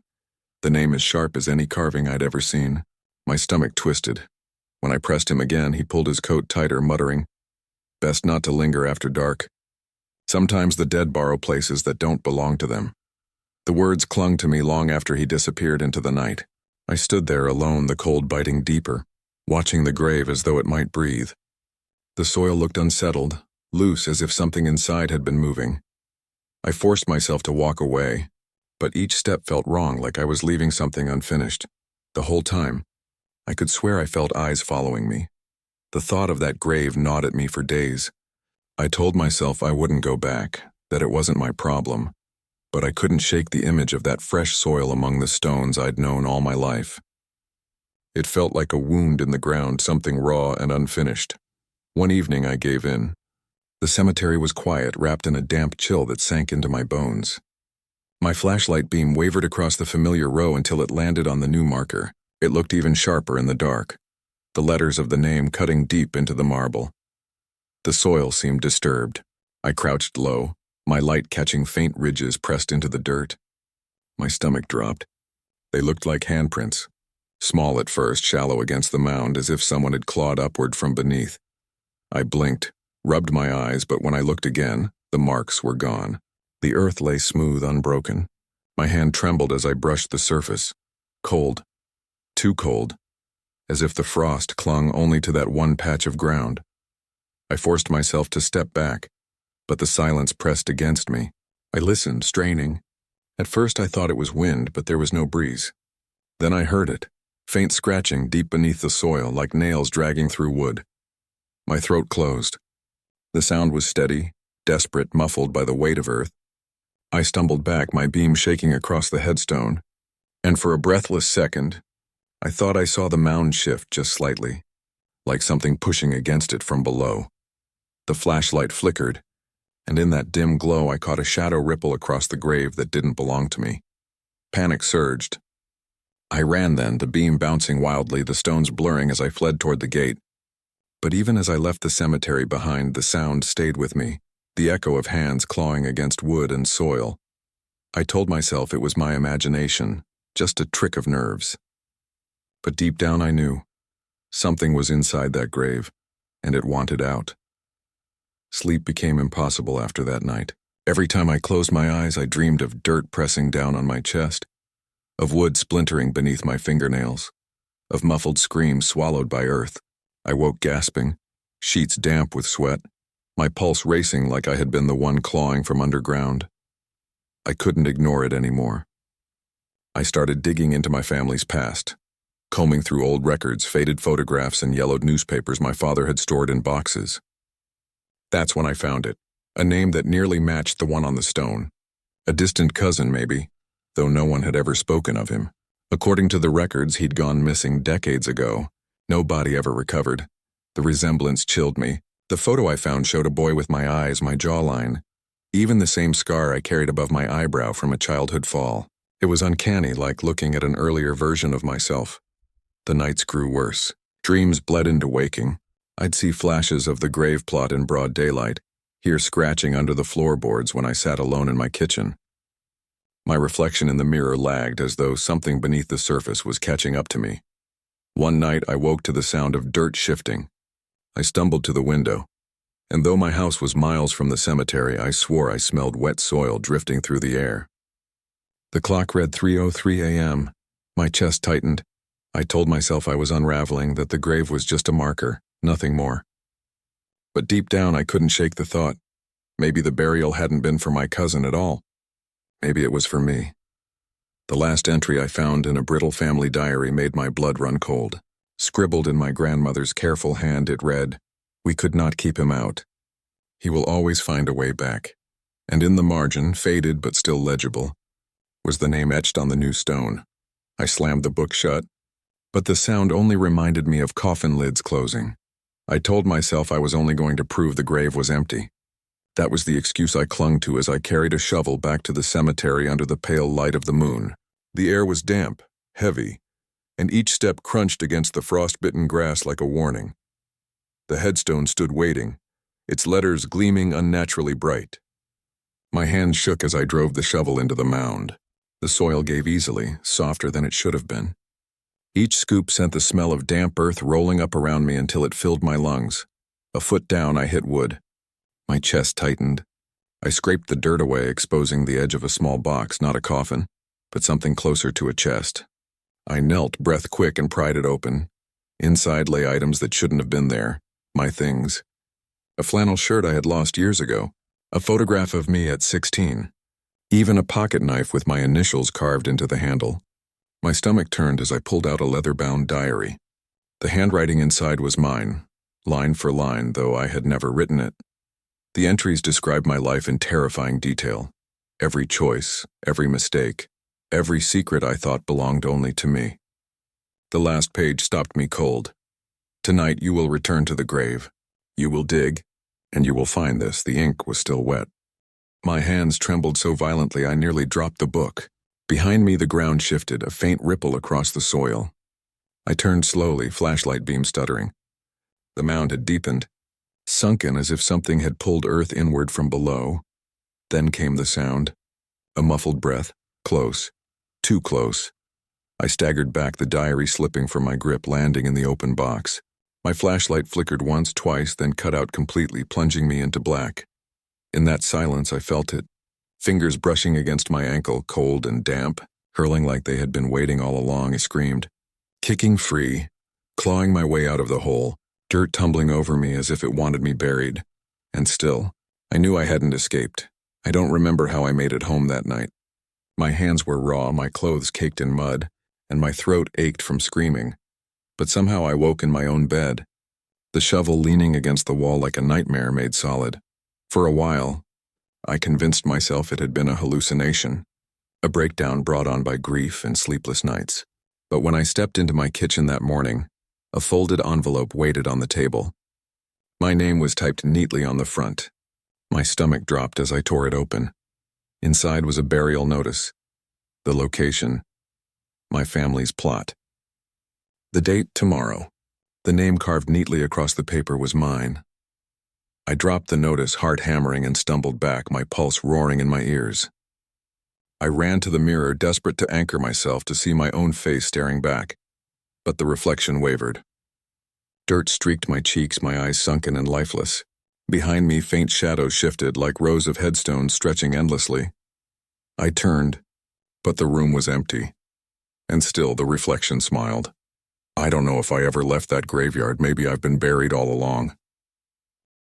The name as sharp as any carving I'd ever seen. My stomach twisted. When I pressed him again, he pulled his coat tighter, muttering, "Best not to linger after dark. Sometimes the dead borrow places that don't belong to them." The words clung to me long after he disappeared into the night. I stood there alone, the cold biting deeper, watching the grave as though it might breathe. The soil looked unsettled, loose as if something inside had been moving. I forced myself to walk away, but each step felt wrong, like I was leaving something unfinished. The whole time, I could swear I felt eyes following me. The thought of that grave gnawed at me for days. I told myself I wouldn't go back, that it wasn't my problem, but I couldn't shake the image of that fresh soil among the stones I'd known all my life. It felt like a wound in the ground, something raw and unfinished. One evening I gave in. The cemetery was quiet, wrapped in a damp chill that sank into my bones. My flashlight beam wavered across the familiar row until it landed on the new marker. It looked even sharper in the dark, the letters of the name cutting deep into the marble. The soil seemed disturbed. I crouched low, my light catching faint ridges pressed into the dirt. My stomach dropped. They looked like handprints, small at first, shallow against the mound, as if someone had clawed upward from beneath. I blinked, rubbed my eyes, but when I looked again, The marks were gone. The earth lay smooth, unbroken. My hand trembled as I brushed the surface. Cold. Too cold. As if the frost clung only to that one patch of ground. I forced myself to step back, but the silence pressed against me. I listened, straining. At first I thought it was wind, but there was no breeze. Then I heard it, faint scratching deep beneath the soil, like nails dragging through wood. My throat closed. The sound was steady, desperate, muffled by the weight of earth. I stumbled back, my beam shaking across the headstone, and for a breathless second, I thought I saw the mound shift just slightly, like something pushing against it from below. The flashlight flickered, and in that dim glow I caught a shadow ripple across the grave that didn't belong to me. Panic surged. I ran then, the beam bouncing wildly, the stones blurring as I fled toward the gate. But even as I left the cemetery behind, the sound stayed with me, the echo of hands clawing against wood and soil. I told myself it was my imagination, just a trick of nerves. But deep down I knew. Something was inside that grave, and it wanted out. Sleep became impossible after that night. Every time I closed my eyes, I dreamed of dirt pressing down on my chest, of wood splintering beneath my fingernails, of muffled screams swallowed by earth. I woke gasping, sheets damp with sweat, my pulse racing like I had been the one clawing from underground. I couldn't ignore it anymore. I started digging into my family's past, combing through old records, faded photographs, and yellowed newspapers my father had stored in boxes. That's when I found it, a name that nearly matched the one on the stone. A distant cousin, maybe, though no one had ever spoken of him. According to the records, he'd gone missing decades ago. No body ever recovered. The resemblance chilled me. The photo I found showed a boy with my eyes, my jawline, even the same scar I carried above my eyebrow from a childhood fall. It was uncanny, like looking at an earlier version of myself. The nights grew worse. Dreams bled into waking. I'd see flashes of the grave plot in broad daylight, hear scratching under the floorboards when I sat alone in my kitchen. My reflection in the mirror lagged as though something beneath the surface was catching up to me. One night I woke to the sound of dirt shifting. I stumbled to the window, and though my house was miles from the cemetery, I swore I smelled wet soil drifting through the air. The clock read 3:03 a.m. My chest tightened. I told myself I was unraveling, that the grave was just a marker, nothing more. But deep down I couldn't shake the thought. Maybe the burial hadn't been for my cousin at all. Maybe it was for me. The last entry I found in a brittle family diary made my blood run cold. Scribbled in my grandmother's careful hand, it read, "We could not keep him out. He will always find a way back." And in the margin, faded but still legible, was the name etched on the new stone. I slammed the book shut, but the sound only reminded me of coffin lids closing. I told myself I was only going to prove the grave was empty. That was the excuse I clung to as I carried a shovel back to the cemetery under the pale light of the moon. The air was damp, heavy, and each step crunched against the frost-bitten grass like a warning. The headstone stood waiting, its letters gleaming unnaturally bright. My hands shook as I drove the shovel into the mound. The soil gave easily, softer than it should have been. Each scoop sent the smell of damp earth rolling up around me until it filled my lungs. A foot down, I hit wood. My chest tightened. I scraped the dirt away, exposing the edge of a small box, not a coffin, but something closer to a chest. I knelt, breath quick, and pried it open. Inside lay items that shouldn't have been there, my things. A flannel shirt I had lost years ago, a photograph of me at 16, even a pocket knife with my initials carved into the handle. My stomach turned as I pulled out a leather-bound diary. The handwriting inside was mine, line for line, though I had never written it. The entries described my life in terrifying detail. Every choice, every mistake, every secret I thought belonged only to me. The last page stopped me cold. "Tonight you will return to the grave. You will dig, and you will find this." The ink was still wet. My hands trembled so violently I nearly dropped the book. Behind me the ground shifted, a faint ripple across the soil. I turned slowly, flashlight beam stuttering. The mound had deepened, sunken as if something had pulled earth inward from below. Then came the sound. A muffled breath, close, too close. I staggered back, the diary slipping from my grip, landing in the open box. My flashlight flickered once, twice, then cut out completely, plunging me into black. In that silence, I felt it. Fingers brushing against my ankle, cold and damp, hurling like they had been waiting all along, I screamed. Kicking free, clawing my way out of the hole, dirt tumbling over me as if it wanted me buried. And still, I knew I hadn't escaped. I don't remember how I made it home that night. My hands were raw, my clothes caked in mud, and my throat ached from screaming. But somehow I woke in my own bed. The shovel leaning against the wall like a nightmare made solid. For a while, I convinced myself it had been a hallucination, a breakdown brought on by grief and sleepless nights. But when I stepped into my kitchen that morning, a folded envelope waited on the table. My name was typed neatly on the front. My stomach dropped as I tore it open. Inside was a burial notice, the location, my family's plot. The date, tomorrow. The name carved neatly across the paper was mine. I dropped the notice, heart hammering, and stumbled back, my pulse roaring in my ears. I ran to the mirror, desperate to anchor myself to see my own face staring back, but the reflection wavered. Dirt streaked my cheeks, my eyes sunken and lifeless. Behind me, faint shadows shifted like rows of headstones stretching endlessly. I turned, but the room was empty, and still the reflection smiled. I don't know if I ever left that graveyard. Maybe I've been buried all along.